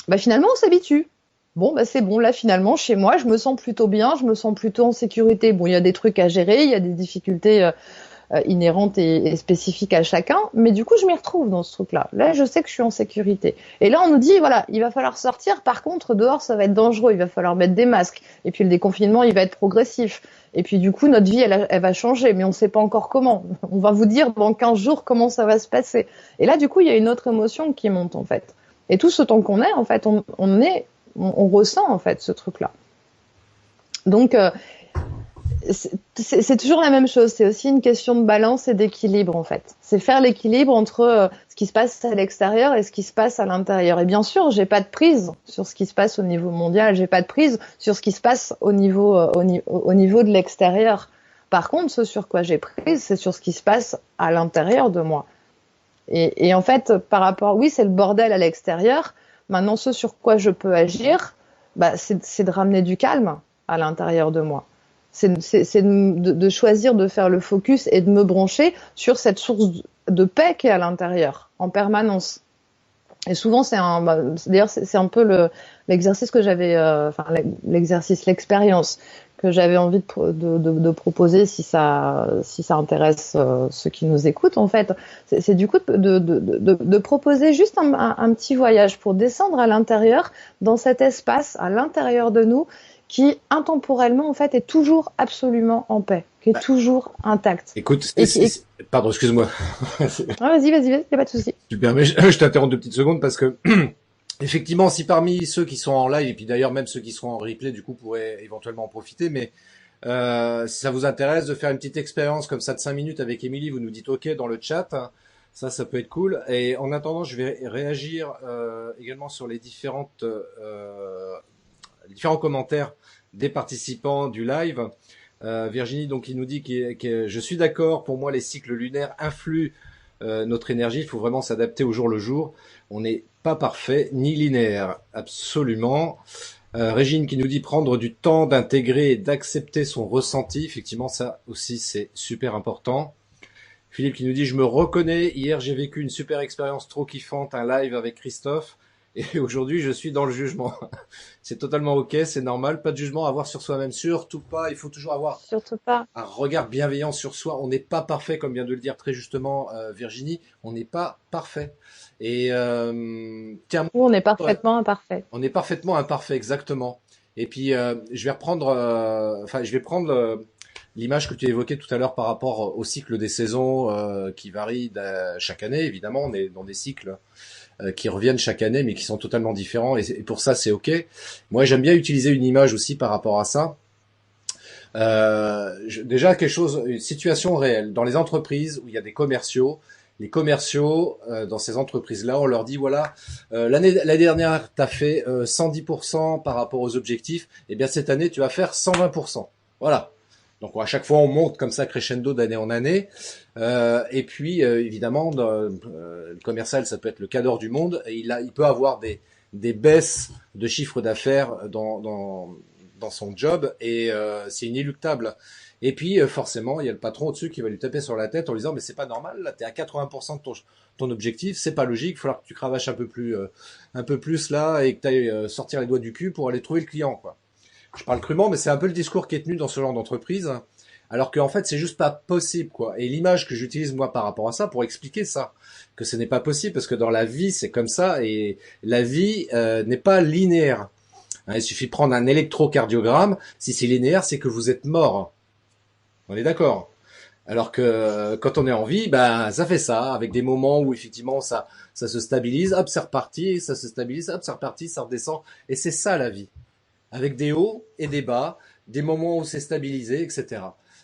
bah finalement, on s'habitue. Bon, bah c'est bon, là, finalement, chez moi, je me sens plutôt bien, je me sens plutôt en sécurité. Bon, il y a des trucs à gérer, il y a des difficultés inhérentes et spécifiques à chacun, mais du coup, je m'y retrouve dans ce truc-là. Là, je sais que je suis en sécurité. Et là, on nous dit, voilà, il va falloir sortir. Par contre, dehors, ça va être dangereux. Il va falloir mettre des masques. Et puis, le déconfinement, il va être progressif. Et puis, du coup, notre vie, elle va changer, mais on ne sait pas encore comment. On va vous dire dans 15 jours comment ça va se passer. Et là, du coup, il y a une autre émotion qui monte, en fait. Et tout ce temps qu'on est, en fait, on ressent, en fait, ce truc-là. Donc, c'est toujours la même chose. C'est aussi une question de balance et d'équilibre, en fait. C'est faire l'équilibre entre ce qui se passe à l'extérieur et ce qui se passe à l'intérieur. Et bien sûr, j'ai pas de prise sur ce qui se passe au niveau mondial. J'ai pas de prise sur ce qui se passe au niveau de l'extérieur. Par contre, ce sur quoi j'ai prise, c'est sur ce qui se passe à l'intérieur de moi. Et en fait, par rapport, oui, c'est le bordel à l'extérieur. Maintenant, ce sur quoi je peux agir, bah, c'est de ramener du calme à l'intérieur de moi. C'est de choisir de faire le focus et de me brancher sur cette source de paix qui est à l'intérieur, en permanence. Et souvent, d'ailleurs, c'est un peu l'exercice que j'avais, l'expérience que j'avais envie de proposer si ça intéresse ceux qui nous écoutent, en fait. C'est du coup de proposer juste un petit voyage pour descendre à l'intérieur, dans cet espace à l'intérieur de nous, qui intemporellement, en fait, est toujours absolument en paix, qui est toujours intact. Écoute, pardon, excuse-moi. Ah, vas-y, y a pas de souci. Tu permets, je t'interromps 2 petites secondes parce que effectivement, si parmi ceux qui sont en live et puis d'ailleurs même ceux qui seront en replay, du coup, pourraient éventuellement en profiter, mais si ça vous intéresse de faire une petite expérience comme ça de 5 minutes avec Émilie, vous nous dites OK dans le chat. Ça peut être cool. Et en attendant, je vais réagir également sur les différents commentaires des participants du live. Virginie, donc, il nous dit que je suis d'accord. Pour moi, les cycles lunaires influent notre énergie. Il faut vraiment s'adapter au jour le jour. On n'est pas parfait ni linéaire, absolument. Régine qui nous dit prendre du temps d'intégrer et d'accepter son ressenti. Effectivement, ça aussi, c'est super important. Philippe qui nous dit je me reconnais. Hier, j'ai vécu une super expérience trop kiffante, un live avec Christophe. Et aujourd'hui, je suis dans le jugement. C'est totalement OK, c'est normal. Pas de jugement à avoir sur soi-même. Surtout pas. Il faut toujours avoir un regard bienveillant sur soi. On n'est pas parfait, comme vient de le dire très justement Virginie. On n'est pas parfait. Et tiens, on est parfaitement imparfait. On est parfaitement imparfait, exactement. Et puis, je vais prendre l'image que tu évoquais tout à l'heure par rapport au cycle des saisons qui varie chaque année. Évidemment, on est dans des cycles qui reviennent chaque année, mais qui sont totalement différents. Et pour ça, c'est OK. Moi, j'aime bien utiliser une image aussi par rapport à ça. Déjà, une situation réelle. Dans les entreprises où il y a des commerciaux, les commerciaux, dans ces entreprises-là, on leur dit, voilà, l'année dernière, tu as fait 110% par rapport aux objectifs. Eh bien, cette année, tu vas faire 120%. Voilà. Donc à chaque fois, on monte comme ça crescendo d'année en année. Et puis, évidemment, le commercial, ça peut être le cadre du monde. Et il peut avoir des baisses de chiffre d'affaires dans son job. Et c'est inéluctable. Et puis forcément, il y a le patron au-dessus qui va lui taper sur la tête en lui disant mais c'est pas normal, là t'es à 80% de ton objectif, c'est pas logique, il va falloir que tu cravaches un peu plus là et que tu ailles sortir les doigts du cul pour aller trouver le client, quoi. Je parle crûment, mais c'est un peu le discours qui est tenu dans ce genre d'entreprise, alors qu'en fait c'est juste pas possible, quoi. Et l'image que j'utilise moi par rapport à ça pour expliquer ça, que ce n'est pas possible parce que dans la vie c'est comme ça et la vie n'est pas linéaire. Hein, il suffit de prendre un électrocardiogramme, si c'est linéaire c'est que vous êtes mort. On est d'accord. Alors que quand on est en vie, ben ça fait ça, avec des moments où effectivement ça se stabilise, hop c'est reparti, ça se stabilise, hop c'est reparti, ça redescend, et c'est ça la vie, avec des hauts et des bas, des moments où c'est stabilisé, etc.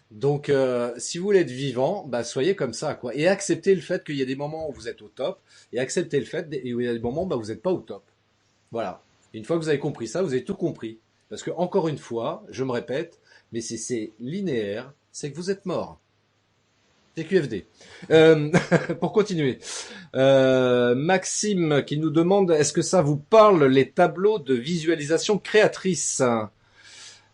Donc si vous voulez être vivant, bah soyez comme ça, quoi, et acceptez le fait qu'il y a des moments où vous êtes au top, et acceptez le fait où il y a des moments où bah, vous n'êtes pas au top. Voilà. Une fois que vous avez compris ça, vous avez tout compris. Parce que encore une fois, je me répète, mais si c'est linéaire, c'est que vous êtes mort. C'est QFD. Pour continuer, Maxime qui nous demande est-ce que ça vous parle les tableaux de visualisation créatrice?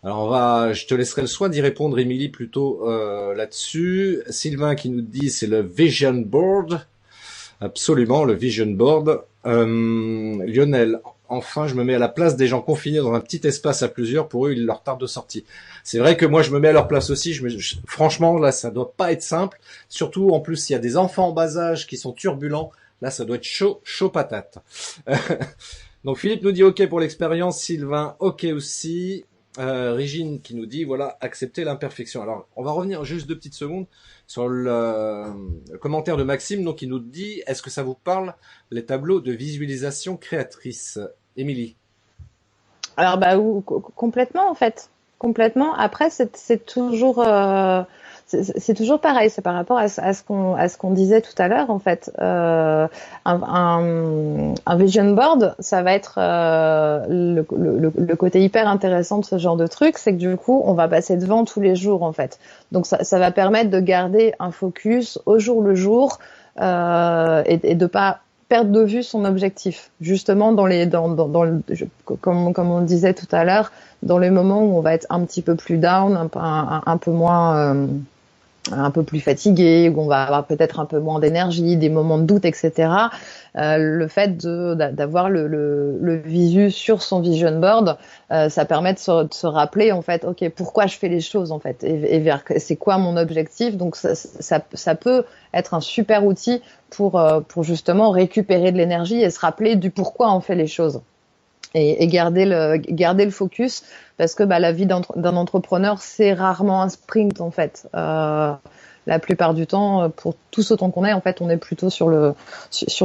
Alors je te laisserai le soin d'y répondre, Émilie, plutôt là-dessus. Sylvain qui nous dit c'est le Vision Board. Absolument, le Vision Board. Lionel, enfin, je me mets à la place des gens confinés dans un petit espace à plusieurs. Pour eux, il leur tarde de sortie. C'est vrai que moi, je me mets à leur place aussi. Franchement, là, ça doit pas être simple. Surtout, en plus, il y a des enfants en bas âge qui sont turbulents. Là, ça doit être chaud, chaud patate. Donc, Philippe nous dit OK pour l'expérience. Sylvain, OK aussi. Régine qui nous dit voilà, accepter l'imperfection. Alors, on va revenir juste 2 petites secondes sur le commentaire de Maxime, donc il nous dit est-ce que ça vous parle les tableaux de visualisation créatrice, Émilie? Alors complètement en fait, complètement. Après c'est toujours c'est toujours pareil, c'est par rapport à ce qu'on disait tout à l'heure en fait. Un vision board, ça va être le côté hyper intéressant de ce genre de truc, c'est que du coup on va passer devant tous les jours en fait. Donc ça va permettre de garder un focus au jour le jour et de pas perdre de vue son objectif, justement comme on le disait tout à l'heure, dans les moments où on va être un petit peu plus down, un peu moins un peu plus fatigué, où on va avoir peut-être un peu moins d'énergie, des moments de doute, etc. Le fait d'avoir le visu sur son vision board, ça permet de se rappeler en fait, ok, pourquoi je fais les choses en fait, et vers c'est quoi mon objectif. Donc ça peut être un super outil pour justement récupérer de l'énergie et se rappeler du pourquoi on fait les choses. Et garder le focus, parce que la vie d'un entrepreneur, c'est rarement un sprint en fait. La plupart du temps, pour tous autant qu'on est, en fait, on est plutôt sur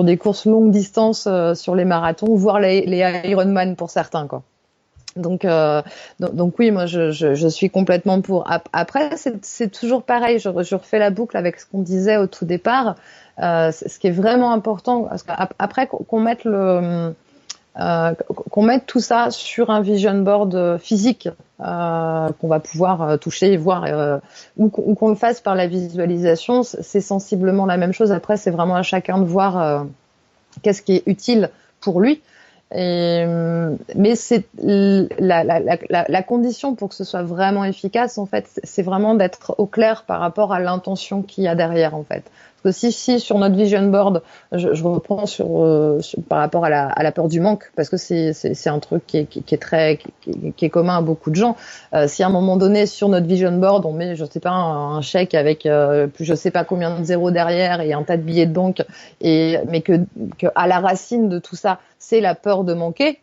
des courses longue distance, sur les marathons, voire les Ironman pour certains, quoi. Donc oui, moi je suis complètement pour. Après, c'est toujours pareil. Je refais la boucle avec ce qu'on disait au tout départ. Ce qui est vraiment important, parce qu'après qu'on mette qu'on mette tout ça sur un vision board physique qu'on va pouvoir toucher, voir, ou qu'on le fasse par la visualisation, c'est sensiblement la même chose. Après, c'est vraiment à chacun de voir qu'est-ce qui est utile pour lui. Mais c'est la condition pour que ce soit vraiment efficace, en fait, c'est vraiment d'être au clair par rapport à l'intention qu'il y a derrière, en fait. Parce que si sur notre vision board, je reprends par rapport à la peur du manque, parce que c'est un truc qui est commun à beaucoup de gens. Si à un moment donné sur notre vision board on met, je sais pas, un chèque avec je sais pas combien de zéros derrière et un tas de billets de banque, mais que à la racine de tout ça, c'est la peur de manquer,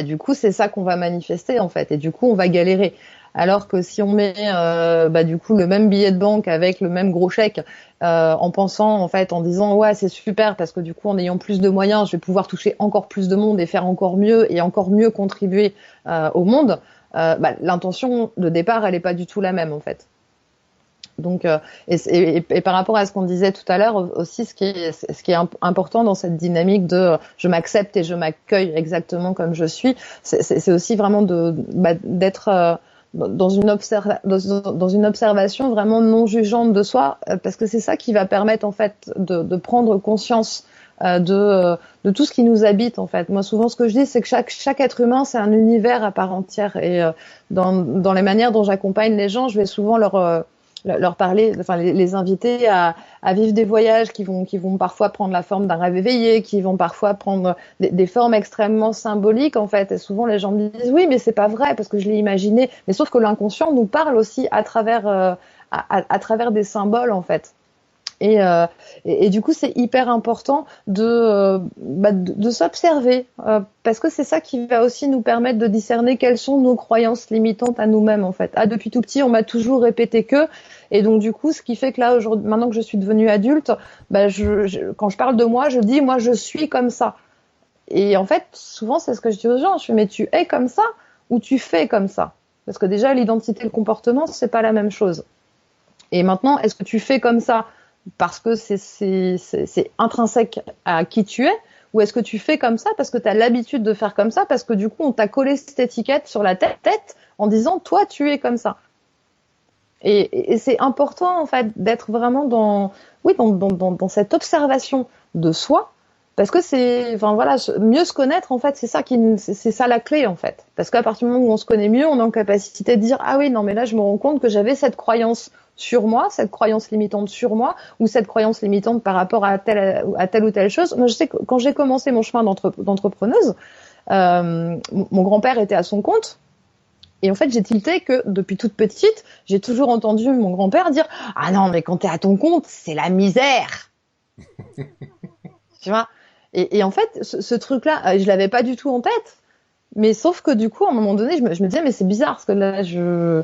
du coup c'est ça qu'on va manifester en fait, et du coup on va galérer. Alors que si on met du coup le même billet de banque avec le même gros chèque, en pensant en fait, en disant ouais c'est super parce que du coup en ayant plus de moyens je vais pouvoir toucher encore plus de monde et faire encore mieux contribuer au monde, l'intention de départ elle est pas du tout la même en fait. Donc et par rapport à ce qu'on disait tout à l'heure aussi, ce qui est important dans cette dynamique de je m'accepte et je m'accueille exactement comme je suis, c'est aussi vraiment d'être dans une observation vraiment non jugeante de soi, parce que c'est ça qui va permettre en fait de prendre conscience de tout ce qui nous habite en fait. Moi souvent ce que je dis c'est que chaque être humain c'est un univers à part entière et dans les manières dont j'accompagne les gens, je vais souvent leur parler, enfin les inviter à vivre des voyages qui vont parfois prendre la forme d'un rêve éveillé, qui vont parfois prendre des formes extrêmement symboliques en fait. Et souvent les gens me disent oui mais c'est pas vrai parce que je l'ai imaginé. Mais sauf que l'inconscient nous parle aussi à travers des symboles en fait. Et du coup, c'est hyper important de s'observer parce que c'est ça qui va aussi nous permettre de discerner quelles sont nos croyances limitantes à nous-mêmes en fait. Ah, depuis tout petit, on m'a toujours répété que, et donc du coup, ce qui fait que là, aujourd'hui, maintenant que je suis devenue adulte, bah, quand je parle de moi, je dis moi je suis comme ça. Et en fait, souvent, c'est ce que je dis aux gens. Je fais mais tu es comme ça ou tu fais comme ça? Parce que déjà, l'identité et le comportement, c'est pas la même chose. Et maintenant, est-ce que tu fais comme ça parce que c'est intrinsèque à qui tu es, ou est-ce que tu fais comme ça parce que tu as l'habitude de faire comme ça, parce que du coup on t'a collé cette étiquette sur la tête en disant toi tu es comme ça. Et c'est important en fait d'être vraiment dans cette observation de soi, parce que mieux se connaître en fait, c'est ça la clé en fait, parce qu'à partir du moment où on se connaît mieux, on est en capacité de dire ah oui non mais là je me rends compte que j'avais cette croyance sur moi, cette croyance limitante sur moi, ou cette croyance limitante par rapport à telle ou telle chose. Moi, je sais que quand j'ai commencé mon chemin d'entrepreneuse, mon grand-père était à son compte. Et en fait, j'ai tilté que depuis toute petite, j'ai toujours entendu mon grand-père dire « Ah non, mais quand t'es à ton compte, c'est la misère !» Tu vois ? Et en fait, ce truc-là, je l'avais pas du tout en tête. Mais sauf que du coup, à un moment donné, je me disais, mais c'est bizarre, parce que là, je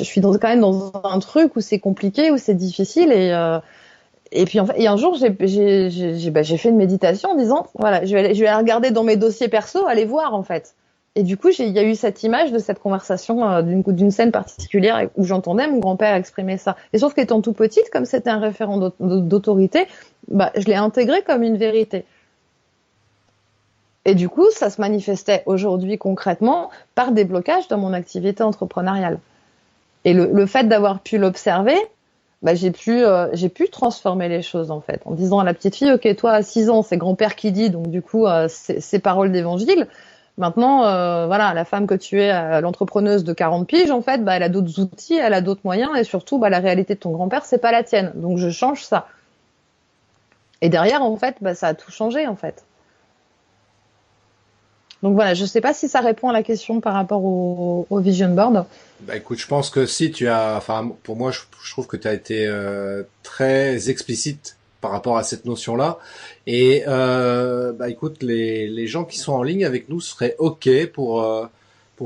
suis quand même dans un truc où c'est compliqué, où c'est difficile, et puis en fait, et un jour, j'ai fait une méditation en disant, voilà, je vais aller regarder dans mes dossiers perso, aller voir en fait. Et du coup, il y a eu cette image de cette conversation d'une scène particulière où j'entendais mon grand-père exprimer ça. Et sauf qu'étant tout petite, comme c'était un référent d'autorité, je l'ai intégré comme une vérité. Et du coup, ça se manifestait aujourd'hui concrètement par des blocages dans mon activité entrepreneuriale. Et le fait d'avoir pu l'observer, j'ai pu transformer les choses en fait, en disant à la petite fille, ok, toi à 6 ans, c'est grand-père qui dit, donc du coup, c'est paroles d'évangile. Maintenant, voilà, la femme que tu es, l'entrepreneuse de 40 piges, en fait, elle a d'autres outils, elle a d'autres moyens, et surtout, la réalité de ton grand-père, c'est pas la tienne. Donc je change ça. Et derrière, en fait, ça a tout changé en fait. Donc voilà, je sais pas si ça répond à la question par rapport au vision board. Bah écoute, je pense que si enfin pour moi, je trouve que tu as été très explicite par rapport à cette notion-là. Et écoute, les gens qui sont en ligne avec nous seraient ok pour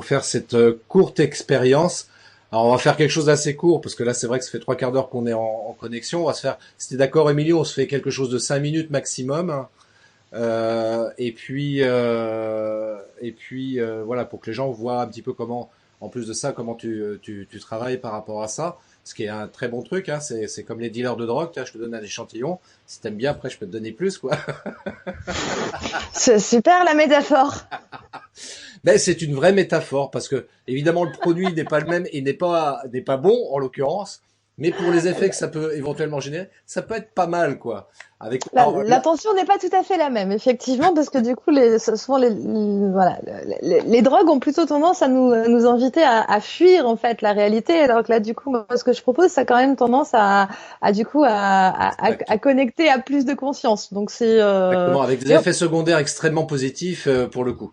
faire cette courte expérience. Alors on va faire quelque chose d'assez court parce que là c'est vrai que ça fait 3/4 d'heure qu'on est en connexion. On va se faire, si t'es d'accord Emilio, on se fait quelque chose de 5 minutes maximum. Voilà, pour que les gens voient un petit peu comment, en plus de ça, comment tu travailles par rapport à ça. Ce qui est un très bon truc, hein, c'est comme les dealers de drogue, je te donne un échantillon. Si t'aimes bien, après je peux te donner plus, quoi. C'est super la métaphore. Ben, c'est une vraie métaphore parce que évidemment le produit n'est pas le même et n'est pas bon en l'occurrence, mais pour les effets que ça peut éventuellement générer, ça peut être pas mal, quoi. L'attention n'est pas tout à fait la même, effectivement, parce que du coup, souvent les drogues ont plutôt tendance à nous inviter à fuir en fait la réalité, alors que là, du coup, moi, ce que je propose, ça a quand même tendance à connecter à plus de conscience. Donc c'est exactement, avec des effets secondaires extrêmement positifs pour le coup.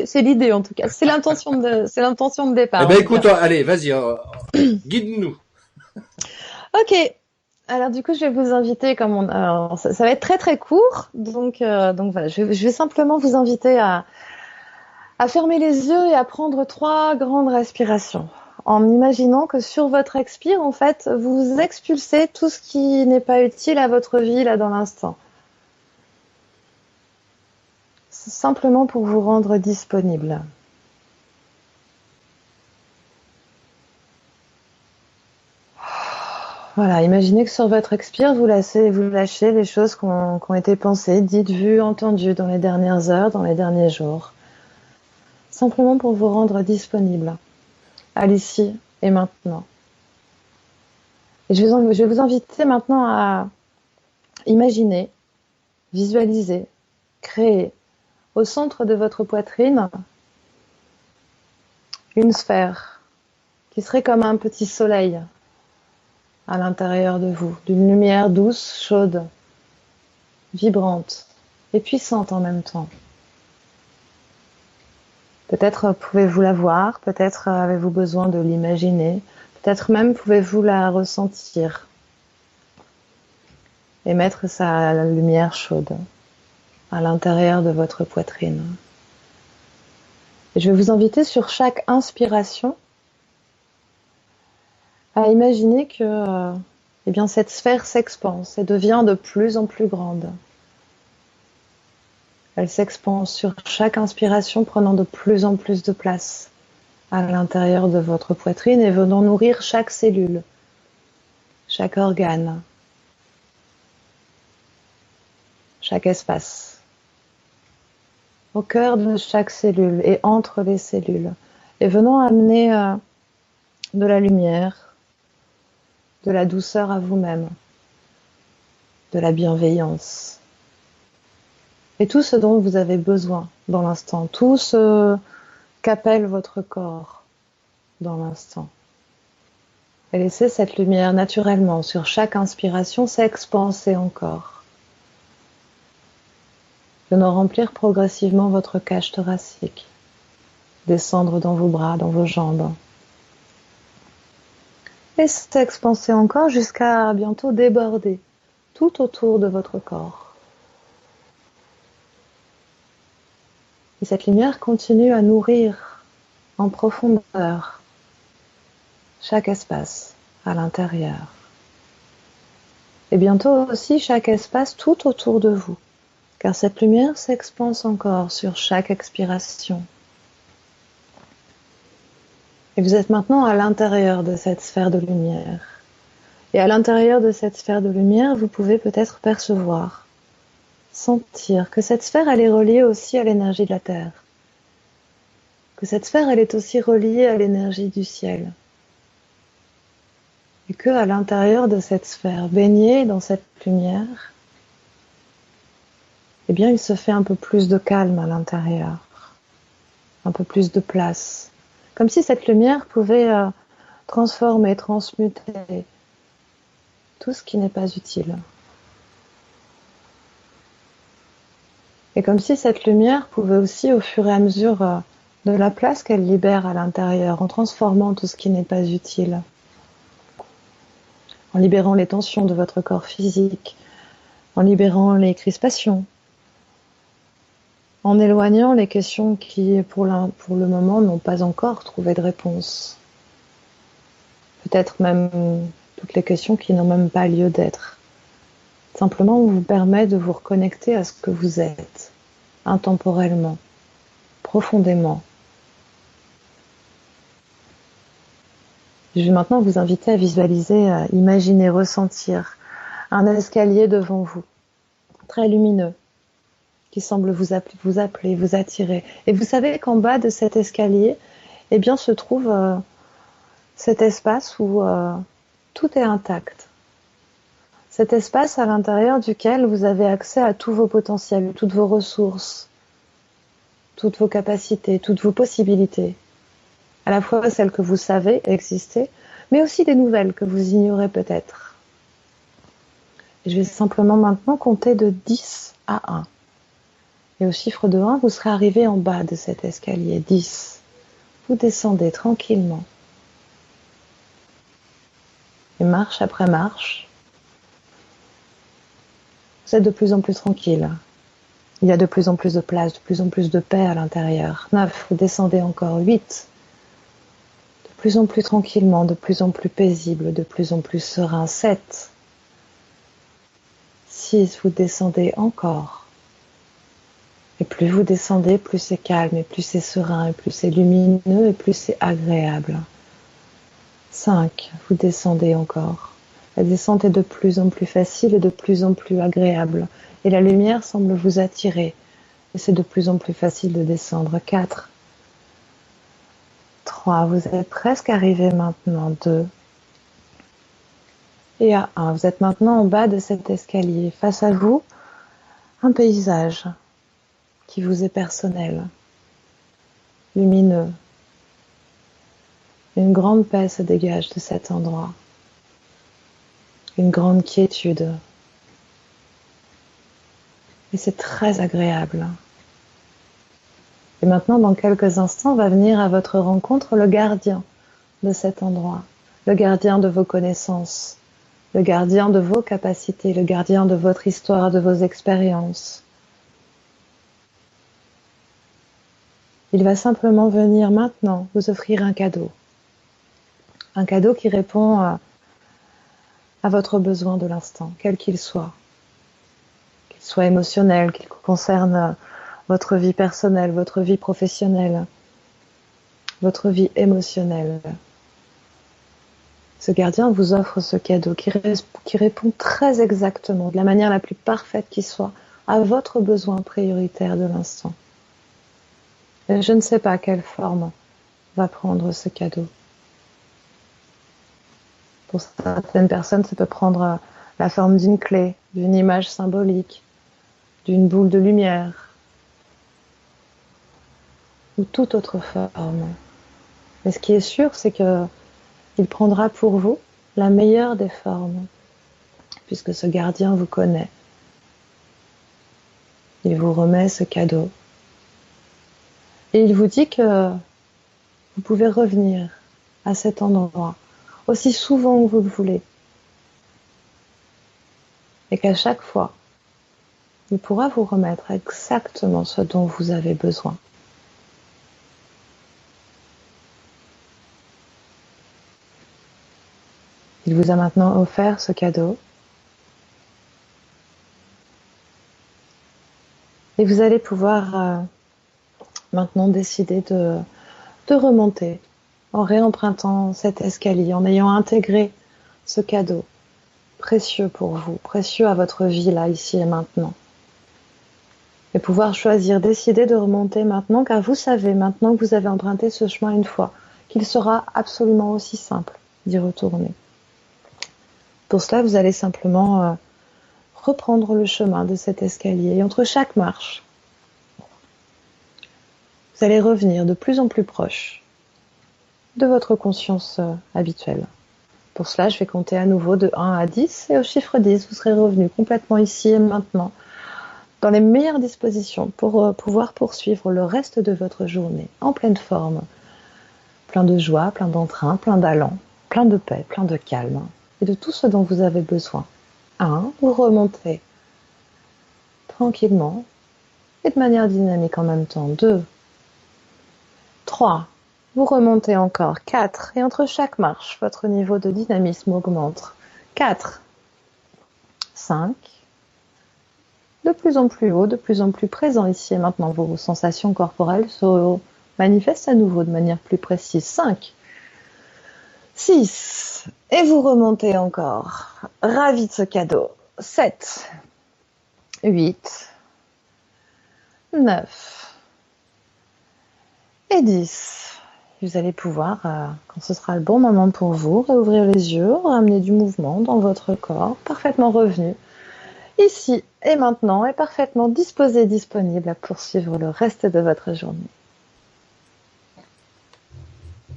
c'est l'idée en tout cas, c'est l'intention de départ. Eh ben écoute, allez, vas-y, guide-nous. Ok. Alors du coup, je vais vous inviter, alors, ça va être très très court, donc voilà, je vais simplement vous inviter à fermer les yeux et à prendre 3 grandes respirations, en imaginant que sur votre expire, en fait, vous expulsez tout ce qui n'est pas utile à votre vie là dans l'instant. C'est simplement pour vous rendre disponible. Voilà, imaginez que sur votre expire, vous lâchez les choses qui ont été pensées, dites, vues, entendues dans les dernières heures, dans les derniers jours. Simplement pour vous rendre disponible à l'ici et maintenant. Et je vais vous inviter maintenant à imaginer visualisez, créez au centre de votre poitrine une sphère qui serait comme un petit soleil à l'intérieur de vous, d'une lumière douce, chaude, vibrante et puissante en même temps. Peut-être pouvez-vous la voir, peut-être avez-vous besoin de l'imaginer, peut-être même pouvez-vous la ressentir et mettre sa lumière chaude à l'intérieur de votre poitrine. Et je vais vous inviter sur chaque inspiration à imaginer que eh bien, cette sphère s'expanse et devient de plus en plus grande. Elle s'expanse sur chaque inspiration, prenant de plus en plus de place à l'intérieur de votre poitrine et venant nourrir chaque cellule, chaque organe, chaque espace, au cœur de chaque cellule et entre les cellules, et venant amener de la lumière, de la douceur à vous-même, de la bienveillance, et tout ce dont vous avez besoin dans l'instant, tout ce qu'appelle votre corps dans l'instant. Et laissez cette lumière naturellement sur chaque inspiration s'expanser encore, venant remplir progressivement votre cage thoracique, descendre dans vos bras, dans vos jambes, et s'expanser encore jusqu'à bientôt déborder tout autour de votre corps. Et cette lumière continue à nourrir en profondeur chaque espace à l'intérieur. Et bientôt aussi chaque espace tout autour de vous, car cette lumière s'expanse encore sur chaque expiration. Et vous êtes maintenant à l'intérieur de cette sphère de lumière. Et à l'intérieur de cette sphère de lumière, vous pouvez peut-être percevoir, sentir que cette sphère, elle est reliée aussi à l'énergie de la Terre. Que cette sphère, elle est aussi reliée à l'énergie du ciel. Et que à l'intérieur de cette sphère, baignée dans cette lumière, eh bien, il se fait un peu plus de calme à l'intérieur, un peu plus de place. Comme si cette lumière pouvait transformer, transmuter tout ce qui n'est pas utile. Et comme si cette lumière pouvait aussi, au fur et à mesure de la place qu'elle libère à l'intérieur, en transformant tout ce qui n'est pas utile, en libérant les tensions de votre corps physique, en libérant les crispations, en éloignant les questions qui, pour le moment, n'ont pas encore trouvé de réponse. Peut-être même toutes les questions qui n'ont même pas lieu d'être. Simplement, on vous permet de vous reconnecter à ce que vous êtes, intemporellement, profondément. Je vais maintenant vous inviter à visualiser, à imaginer, ressentir un escalier devant vous, très lumineux, qui semble vous appeler, vous attirer. Et vous savez qu'en bas de cet escalier, eh bien, se trouve cet espace où tout est intact. Cet espace à l'intérieur duquel vous avez accès à tous vos potentiels, toutes vos ressources, toutes vos capacités, toutes vos possibilités. À la fois celles que vous savez exister, mais aussi des nouvelles que vous ignorez peut-être. Et je vais simplement maintenant compter de 10 à 1. Et au chiffre de 1, vous serez arrivé en bas de cet escalier. 10. Vous descendez tranquillement. Et marche après marche, vous êtes de plus en plus tranquille. Il y a de plus en plus de place, de plus en plus de paix à l'intérieur. 9. Vous descendez encore. 8. De plus en plus tranquillement, de plus en plus paisible, de plus en plus serein. 7. 6. Vous descendez encore. Et plus vous descendez, plus c'est calme, et plus c'est serein, et plus c'est lumineux, et plus c'est agréable. 5. Vous descendez encore. La descente est de plus en plus facile et de plus en plus agréable. Et la lumière semble vous attirer. Et c'est de plus en plus facile de descendre. 4. 3. Vous êtes presque arrivé maintenant. 2. Et à 1. Vous êtes maintenant en bas de cet escalier. Face à vous, un paysage qui vous est personnel, lumineux. Une grande paix se dégage de cet endroit, une grande quiétude. Et c'est très agréable. Et maintenant, dans quelques instants, va venir à votre rencontre le gardien de cet endroit, le gardien de vos connaissances, le gardien de vos capacités, le gardien de votre histoire, de vos expériences. Il va simplement venir maintenant vous offrir un cadeau qui répond à votre besoin de l'instant, quel qu'il soit émotionnel, qu'il concerne votre vie personnelle, votre vie professionnelle, votre vie émotionnelle. Ce gardien vous offre ce cadeau qui répond très exactement, de la manière la plus parfaite qui soit, à votre besoin prioritaire de l'instant. Et je ne sais pas quelle forme va prendre ce cadeau. Pour certaines personnes, ça peut prendre la forme d'une clé, d'une image symbolique, d'une boule de lumière, ou toute autre forme. Mais ce qui est sûr, c'est que il prendra pour vous la meilleure des formes, puisque ce gardien vous connaît. Il vous remet ce cadeau. Et il vous dit que vous pouvez revenir à cet endroit aussi souvent que vous le voulez. Et qu'à chaque fois, il pourra vous remettre exactement ce dont vous avez besoin. Il vous a maintenant offert ce cadeau. Et vous allez pouvoir maintenant décider de remonter en réempruntant cet escalier, en ayant intégré ce cadeau précieux pour vous, précieux à votre vie là, ici et maintenant. Et pouvoir choisir, décider de remonter maintenant, car vous savez maintenant que vous avez emprunté ce chemin une fois, qu'il sera absolument aussi simple d'y retourner. Pour cela, vous allez simplement reprendre le chemin de cet escalier. Et entre chaque marche, vous allez revenir de plus en plus proche de votre conscience habituelle. Pour cela, je vais compter à nouveau de 1 à 10. Et au chiffre 10, vous serez revenu complètement ici et maintenant, dans les meilleures dispositions pour pouvoir poursuivre le reste de votre journée, en pleine forme, plein de joie, plein d'entrain, plein d'allant, plein de paix, plein de calme, et de tout ce dont vous avez besoin. 1, vous remontez tranquillement et de manière dynamique en même temps. 2, 3, vous remontez encore. 4, et entre chaque marche, votre niveau de dynamisme augmente. 4, 5, de plus en plus haut, de plus en plus présent ici et maintenant. Vos sensations corporelles se manifestent à nouveau de manière plus précise. 5, 6, et vous remontez encore. Ravi de ce cadeau. 7, 8, 9 et 10. Vous allez pouvoir, quand ce sera le bon moment pour vous, réouvrir les yeux, ramener du mouvement dans votre corps, parfaitement revenu, ici et maintenant, et parfaitement disposé, disponible à poursuivre le reste de votre journée.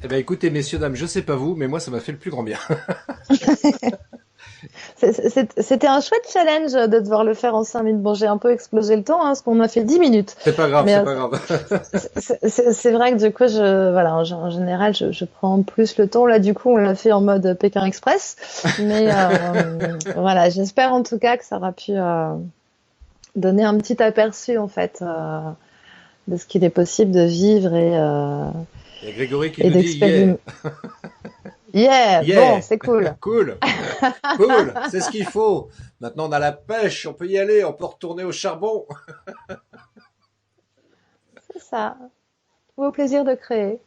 Eh ben écoutez, messieurs, dames, je sais pas vous, mais moi ça m'a fait le plus grand bien. C'était un chouette challenge de devoir le faire en 5 minutes. Bon, j'ai un peu explosé le temps, parce qu'on a fait 10 minutes. C'est pas grave, Mais, c'est pas grave. c'est vrai que du coup, en général, je prends plus le temps. Là, du coup, on l'a fait en mode Pékin Express. Mais voilà, j'espère en tout cas que ça aura pu donner un petit aperçu, en fait, de ce qu'il est possible de vivre Il y a Grégory qui et nous dit yeah. Yeah, Yeah. bon, c'est cool. Cool. Cool. C'est ce qu'il faut. Maintenant, on a la pêche. On peut y aller. On peut retourner au charbon. C'est ça. Au plaisir de créer.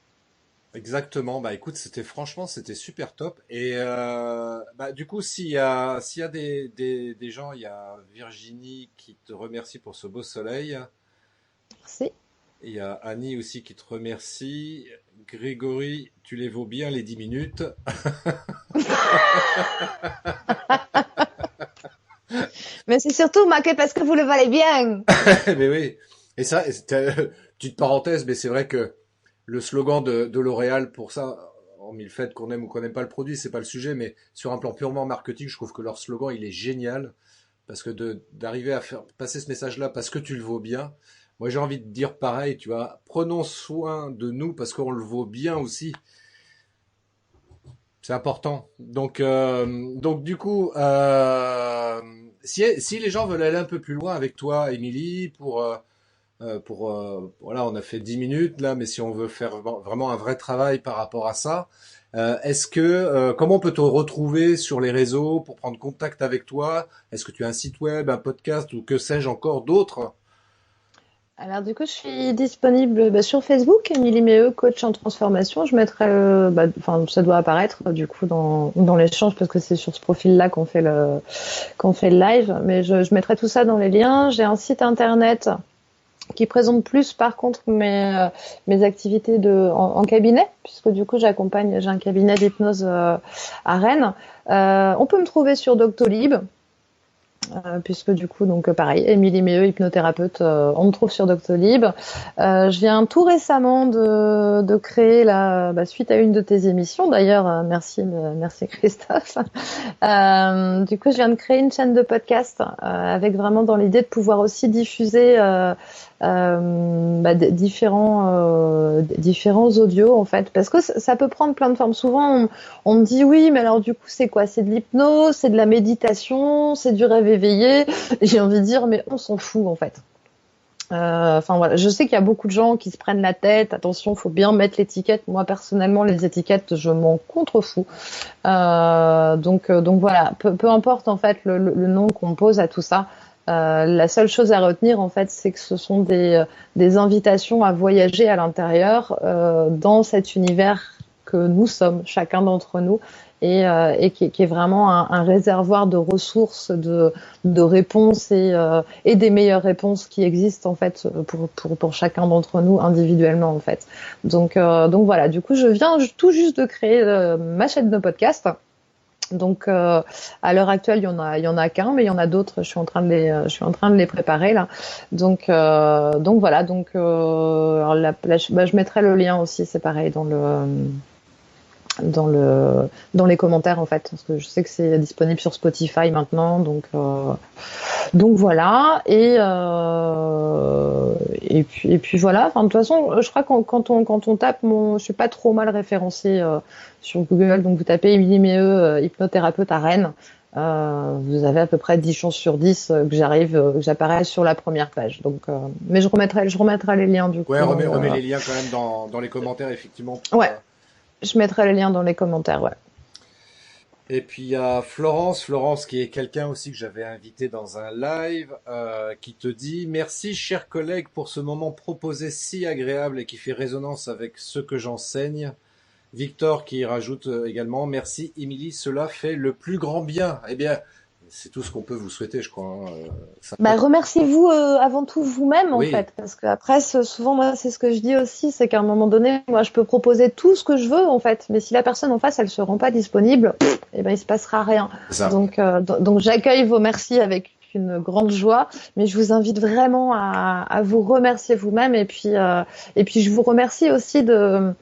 Exactement. Bah, écoute, c'était super top. Et, bah, du coup, s'il y a des gens, il y a Virginie qui te remercie pour ce beau soleil. Merci. Il y a Annie aussi qui te remercie. Grégory, tu les vaux bien les 10 minutes. Mais c'est surtout marqué parce que vous le valez bien. Mais oui. Et ça, petite parenthèse, mais c'est vrai que le slogan de L'Oréal pour ça, hormis le fait qu'on aime ou qu'on n'aime pas le produit, c'est pas le sujet, mais sur un plan purement marketing, je trouve que leur slogan, il est génial. Parce que d'arriver à faire passer ce message-là parce que tu le vaux bien, moi j'ai envie de dire pareil, tu vois, prenons soin de nous parce qu'on le vaut bien aussi. C'est important. Donc du coup, si les gens veulent aller un peu plus loin avec toi, Émilie, voilà, on a fait 10 minutes là, mais si on veut faire vraiment un vrai travail par rapport à ça, comment on peut te retrouver sur les réseaux pour prendre contact avec toi? Est-ce que tu as un site web, un podcast ou que sais-je encore d'autres? Alors du coup, je suis disponible sur Facebook, Émilie Méheux, coach en transformation. Je mettrai, enfin, ça doit apparaître du coup dans l'échange parce que c'est sur ce profil-là qu'on fait le live. Mais je mettrai tout ça dans les liens. J'ai un site internet qui présente plus par contre mes activités en cabinet, puisque du coup j'ai un cabinet d'hypnose à Rennes. On peut me trouver sur Doctolib. Puisque du coup, donc pareil, Émilie Méheux, hypnothérapeute, on me trouve sur Doctolib. Je viens tout récemment de créer suite à une de tes émissions, d'ailleurs, merci Christophe. Du coup, je viens de créer une chaîne de podcast avec vraiment dans l'idée de pouvoir aussi diffuser différents audios en fait, parce que ça peut prendre plein de formes. Souvent, on me dit oui, mais alors du coup, c'est quoi? C'est de l'hypnose, c'est de la méditation, c'est du rêve éveillé. J'ai envie de dire, mais on s'en fout en fait. Enfin voilà, je sais qu'il y a beaucoup de gens qui se prennent la tête. Attention, faut bien mettre l'étiquette. Moi personnellement, les étiquettes, je m'en contrefous. Donc voilà, peu importe en fait le nom qu'on pose à tout ça. La seule chose à retenir en fait, c'est que ce sont des invitations à voyager à l'intérieur dans cet univers que nous sommes, chacun d'entre nous, et qui est vraiment un réservoir de ressources, de réponses et des meilleures réponses qui existent en fait pour chacun d'entre nous individuellement en fait. Donc voilà, du coup je viens tout juste de créer ma chaîne de podcast. Donc à l'heure actuelle il y en a qu'un, mais il y en a d'autres. Je suis en train de les préparer là. Donc voilà. Alors je mettrai le lien aussi. C'est pareil dans le dans les commentaires en fait, parce que je sais que c'est disponible sur Spotify maintenant. Donc voilà. Et puis voilà. Enfin de toute façon, je crois que quand on tape je suis pas trop mal référencée sur Google. Donc vous tapez Émilie Méheux, hypnothérapeute à Rennes. Vous avez à peu près 10 chances sur 10 que j'apparaisse sur la première page. Donc, mais je remettrai les liens du coup. Ouais, remets les liens quand même dans les commentaires, effectivement. Ouais, je mettrai les liens dans les commentaires, ouais. Et puis il y a Florence qui est quelqu'un aussi que j'avais invité dans un live, qui te dit: merci cher collègue pour ce moment proposé si agréable et qui fait résonance avec ce que j'enseigne. Victor qui rajoute également: merci Émilie, cela fait le plus grand bien. Eh bien, c'est tout ce qu'on peut vous souhaiter, je crois. Remerciez-vous avant tout vous-même en Oui, fait, parce que après souvent moi c'est ce que je dis aussi, c'est qu'à un moment donné moi je peux proposer tout ce que je veux en fait, mais si la personne en face elle se rend pas disponible, eh ben il se passera rien. c'est ça. Donc j'accueille vos merci avec une grande joie, mais je vous invite vraiment à vous remercier vous-même et puis je vous remercie aussi de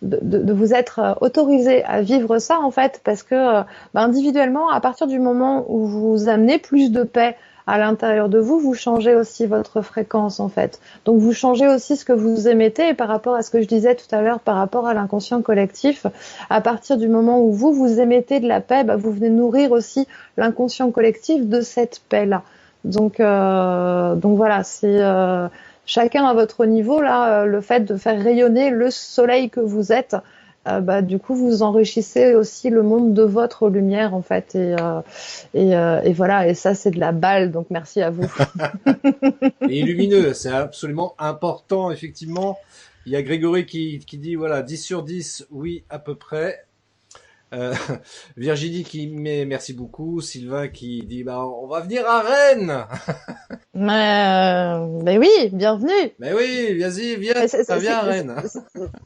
vous être autorisé à vivre ça en fait, parce que individuellement, à partir du moment où vous amenez plus de paix à l'intérieur de vous, vous changez aussi votre fréquence en fait. Donc vous changez aussi ce que vous émettez, et par rapport à ce que je disais tout à l'heure par rapport à l'inconscient collectif, à partir du moment où vous émettez de la paix, vous venez nourrir aussi l'inconscient collectif de cette paix-là. Donc voilà, c'est chacun à votre niveau là, le fait de faire rayonner le soleil que vous êtes, du coup vous enrichissez aussi le monde de votre lumière en fait, et voilà, et ça c'est de la balle, donc merci à vous. Et lumineux, c'est absolument important, effectivement. Il y a Grégory qui dit, voilà, 10 sur 10, oui, à peu près. Euh, Virginie qui met merci beaucoup. Sylvain qui dit bah on va venir à Rennes. Mais oui, bienvenue. Mais oui, vas-y, viens, Mais viens à Rennes.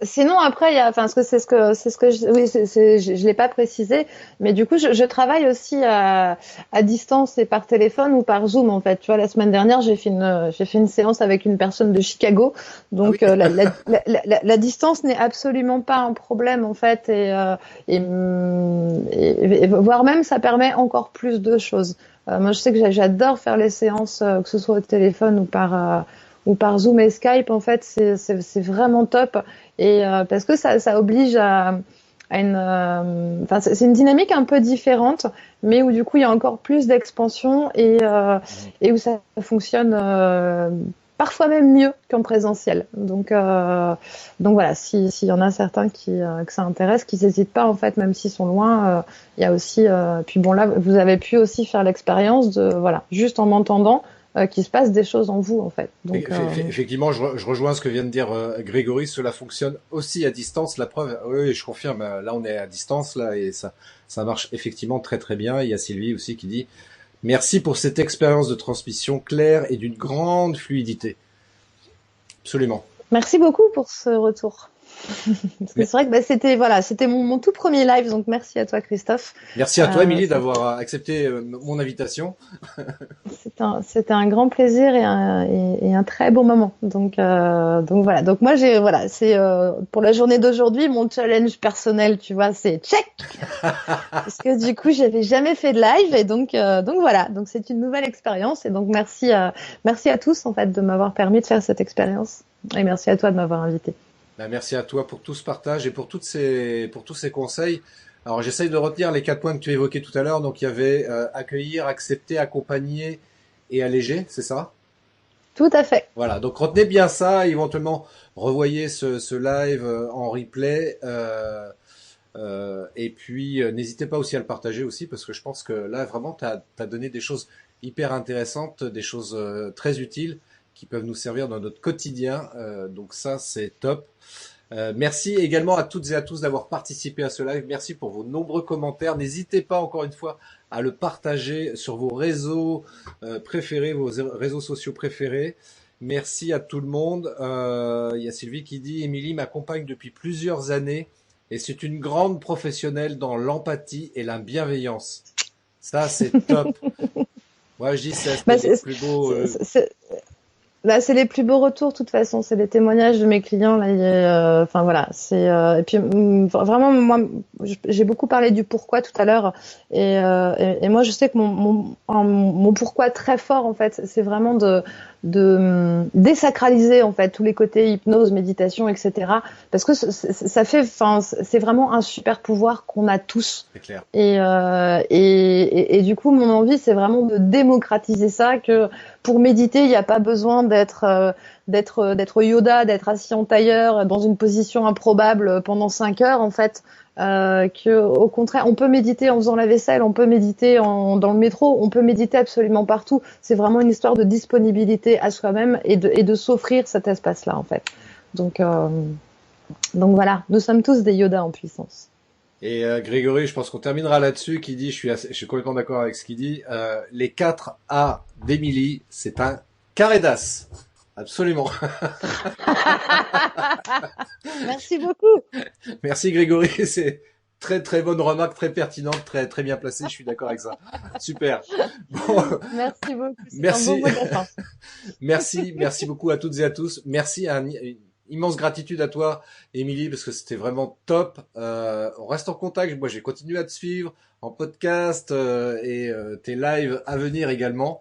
sinon après, il y a, enfin, c'est ce que oui, je l'ai pas précisé, mais du coup, je travaille aussi à distance et par téléphone ou par Zoom en fait. Tu vois, la semaine dernière, j'ai fait une séance avec une personne de Chicago, Ah oui. donc la distance n'est absolument pas un problème en fait, et voire même ça permet encore plus de choses. Moi, je sais que j'adore faire les séances, que ce soit au téléphone ou par Zoom et Skype. En fait, c'est vraiment top. Et parce que ça oblige à une, enfin, c'est une dynamique un peu différente, mais où du coup il y a encore plus d'expansion Mhm. et où ça fonctionne parfois même mieux qu'en présentiel. Donc voilà, s'il y en a certains que ça intéresse, qui n'hésitent pas en fait, même s'ils sont loin, il y a aussi. Puis bon là, vous avez pu aussi faire l'expérience de voilà, juste en m'entendant, qu'il se passe des choses en vous en fait. Donc Effectivement, je rejoins ce que vient de dire Grégory. Cela fonctionne aussi à distance. La preuve, oui, oui, je confirme. Là, on est à distance là et ça marche effectivement très très bien. Il y a Sylvie aussi qui dit merci pour cette expérience de transmission claire et d'une grande fluidité. Absolument. merci beaucoup pour ce retour. Parce que Mais c'est vrai que bah, c'était voilà, c'était mon tout premier live, donc merci à toi Christophe. merci à toi, Émilie, Ça d'avoir accepté mon invitation. C'était un grand plaisir et un très bon moment. Donc voilà. Donc moi j'ai voilà, c'est pour la journée d'aujourd'hui mon challenge personnel, tu vois, c'est check parce que du coup j'avais jamais fait de live et donc voilà. Donc c'est une nouvelle expérience et donc merci à tous en fait de m'avoir permis de faire cette expérience et merci à toi de m'avoir invité. Ben, merci à toi pour tout ce partage et pour tous ces conseils. Alors, j'essaye de retenir les 4 points que tu évoquais tout à l'heure. Donc, il y avait accueillir, accepter, accompagner et alléger, c'est ça? Tout à fait. Voilà. Donc, retenez bien ça. Éventuellement, revoyez ce live en replay. Et puis, n'hésitez pas aussi à le partager aussi parce que je pense que là, vraiment, t'as donné des choses hyper intéressantes, des choses très utiles qui peuvent nous servir dans notre quotidien. Donc ça, c'est top. Merci également à toutes et à tous d'avoir participé à ce live. Merci pour vos nombreux commentaires. N'hésitez pas encore une fois à le partager sur vos réseaux préférés, vos réseaux sociaux préférés. Merci à tout le monde. Il y a Sylvie qui dit Émilie m'accompagne depuis plusieurs années et c'est une grande professionnelle dans l'empathie et la bienveillance. Ça, c'est top. Moi, je dis ça, c'est Bah, les plus beaux. Bah, c'est les plus beaux retours, de toute façon. C'est les témoignages de mes clients. Là, enfin voilà. Et puis vraiment, moi, j'ai beaucoup parlé du pourquoi tout à l'heure. Et moi, je sais que mon pourquoi très fort, en fait, c'est vraiment de désacraliser en fait tous les côtés hypnose, méditation, etc. Parce que ça fait, enfin, c'est vraiment un super pouvoir qu'on a tous. C'est clair. Et du coup, mon envie, c'est vraiment de démocratiser ça, que pour méditer, il n'y a pas besoin d'être Yoda, d'être assis en tailleur dans une position improbable pendant 5 heures, en fait. Que au contraire, on peut méditer en faisant la vaisselle, on peut méditer dans le métro, on peut méditer absolument partout. C'est vraiment une histoire de disponibilité à soi-même et de s'offrir cet espace-là, en fait. Donc, euh, donc voilà, nous sommes tous des Yoda en puissance. Et Grégory, je pense qu'on terminera là-dessus, qui dit, je suis complètement d'accord avec ce qu'il dit, les 4 A d'Émilie, c'est un carré d'as. Absolument. Merci beaucoup. Merci Grégory, c'est très très bonne remarque, très pertinente, très très bien placée, je suis d'accord avec ça. Super. Bon, Merci beaucoup. C'est un bon merci, mot de la fin. merci beaucoup à toutes et à tous. Merci, une immense gratitude à toi, Émilie, parce que c'était vraiment top. On reste en contact. Moi, j'ai continué à te suivre en podcast tes lives à venir également,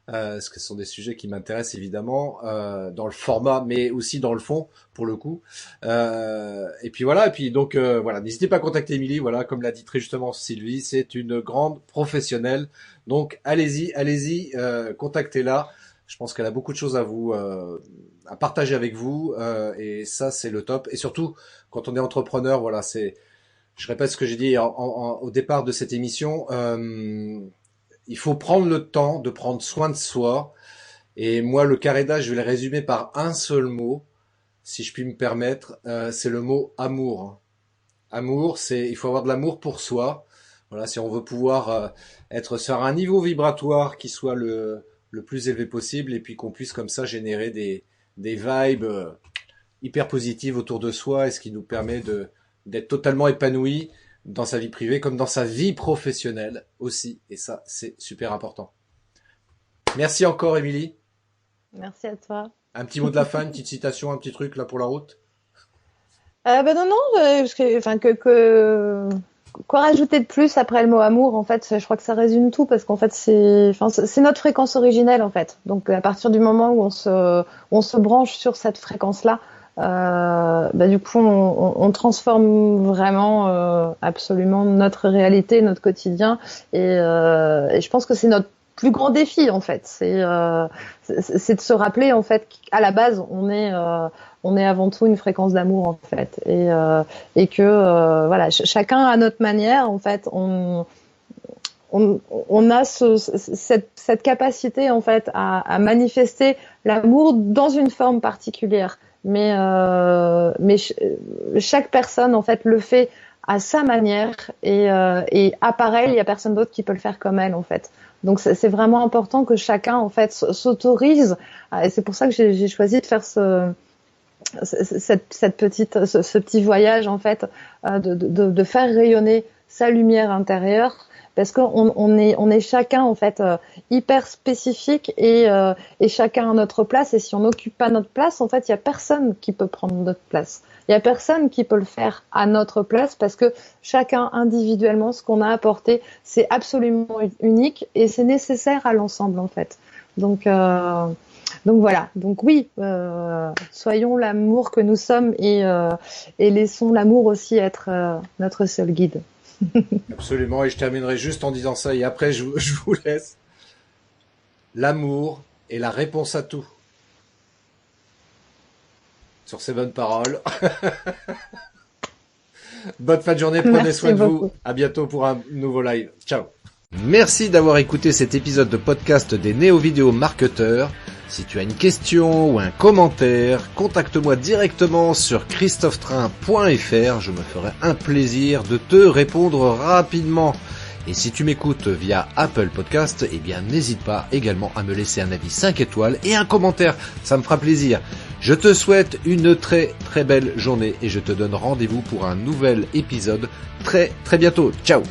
parce que ce sont des sujets qui m'intéressent évidemment dans le format, mais aussi dans le fond pour le coup. Et puis voilà. Et puis donc voilà, n'hésitez pas à contacter Émilie. Voilà, comme l'a dit très justement Sylvie, c'est une grande professionnelle. Donc allez-y, contactez-la. Je pense qu'elle a beaucoup de choses à partager avec vous, et ça c'est le top. Et surtout quand on est entrepreneur, voilà, je répète ce que j'ai dit au départ de cette émission. Il faut prendre le temps de prendre soin de soi. Et moi, le carré d'âge, je vais le résumer par un seul mot, si je puis me permettre. C'est le mot amour. amour, il faut avoir de l'amour pour soi. Voilà, si on veut pouvoir être sur un niveau vibratoire qui soit le plus élevé possible, et puis qu'on puisse comme ça générer des vibes hyper positives autour de soi, et ce qui nous permet d'être totalement épanoui dans sa vie privée comme dans sa vie professionnelle aussi. Et ça, c'est super important. Merci encore, Émilie. Merci à toi. Un petit mot de la fin, une petite citation, un petit truc là pour la route. Non, parce que, enfin, quoi rajouter de plus après le mot amour, en fait, je crois que ça résume tout, parce qu'en fait, c'est notre fréquence originelle, en fait. Donc, à partir du moment où on se branche sur cette fréquence-là, du coup, on transforme vraiment, absolument notre réalité, notre quotidien, et je pense que c'est notre plus grand défi, en fait. C'est de se rappeler, en fait, qu'à la base, on est avant tout une fréquence d'amour, en fait, et que voilà, chacun à notre manière, en fait, on a cette capacité, en fait, à manifester l'amour dans une forme particulière, mais chaque personne, en fait, le fait à sa manière, et à pareil, il y a personne d'autre qui peut le faire comme elle, en fait. Donc c'est vraiment important que chacun, en fait, s'autorise, et c'est pour ça que j'ai choisi de faire ce petit voyage, en fait, de faire rayonner sa lumière intérieure, parce qu'on est chacun, en fait, hyper spécifique, et chacun à notre place, et si on n'occupe pas notre place, en fait, il y a personne qui peut prendre notre place. Il y a personne qui peut le faire à notre place, parce que chacun individuellement, ce qu'on a apporté, c'est absolument unique, et c'est nécessaire à l'ensemble, en fait. Donc voilà. Donc oui, soyons l'amour que nous sommes, et laissons l'amour aussi être notre seul guide. Absolument, et je terminerai juste en disant ça, et après je vous laisse. L'amour est la réponse à tout. Sur ces bonnes paroles. Bonne fin de journée, prenez soin de vous. À bientôt pour un nouveau live. Ciao. Merci d'avoir écouté cet épisode de podcast des Néo-Vidéo Marketeurs. Si tu as une question ou un commentaire, contacte-moi directement sur christophetrain.fr. Je me ferai un plaisir de te répondre rapidement. Et si tu m'écoutes via Apple Podcast, eh bien n'hésite pas également à me laisser un avis 5 étoiles et un commentaire. Ça me fera plaisir. Je te souhaite une très très belle journée, et je te donne rendez-vous pour un nouvel épisode très très bientôt. Ciao.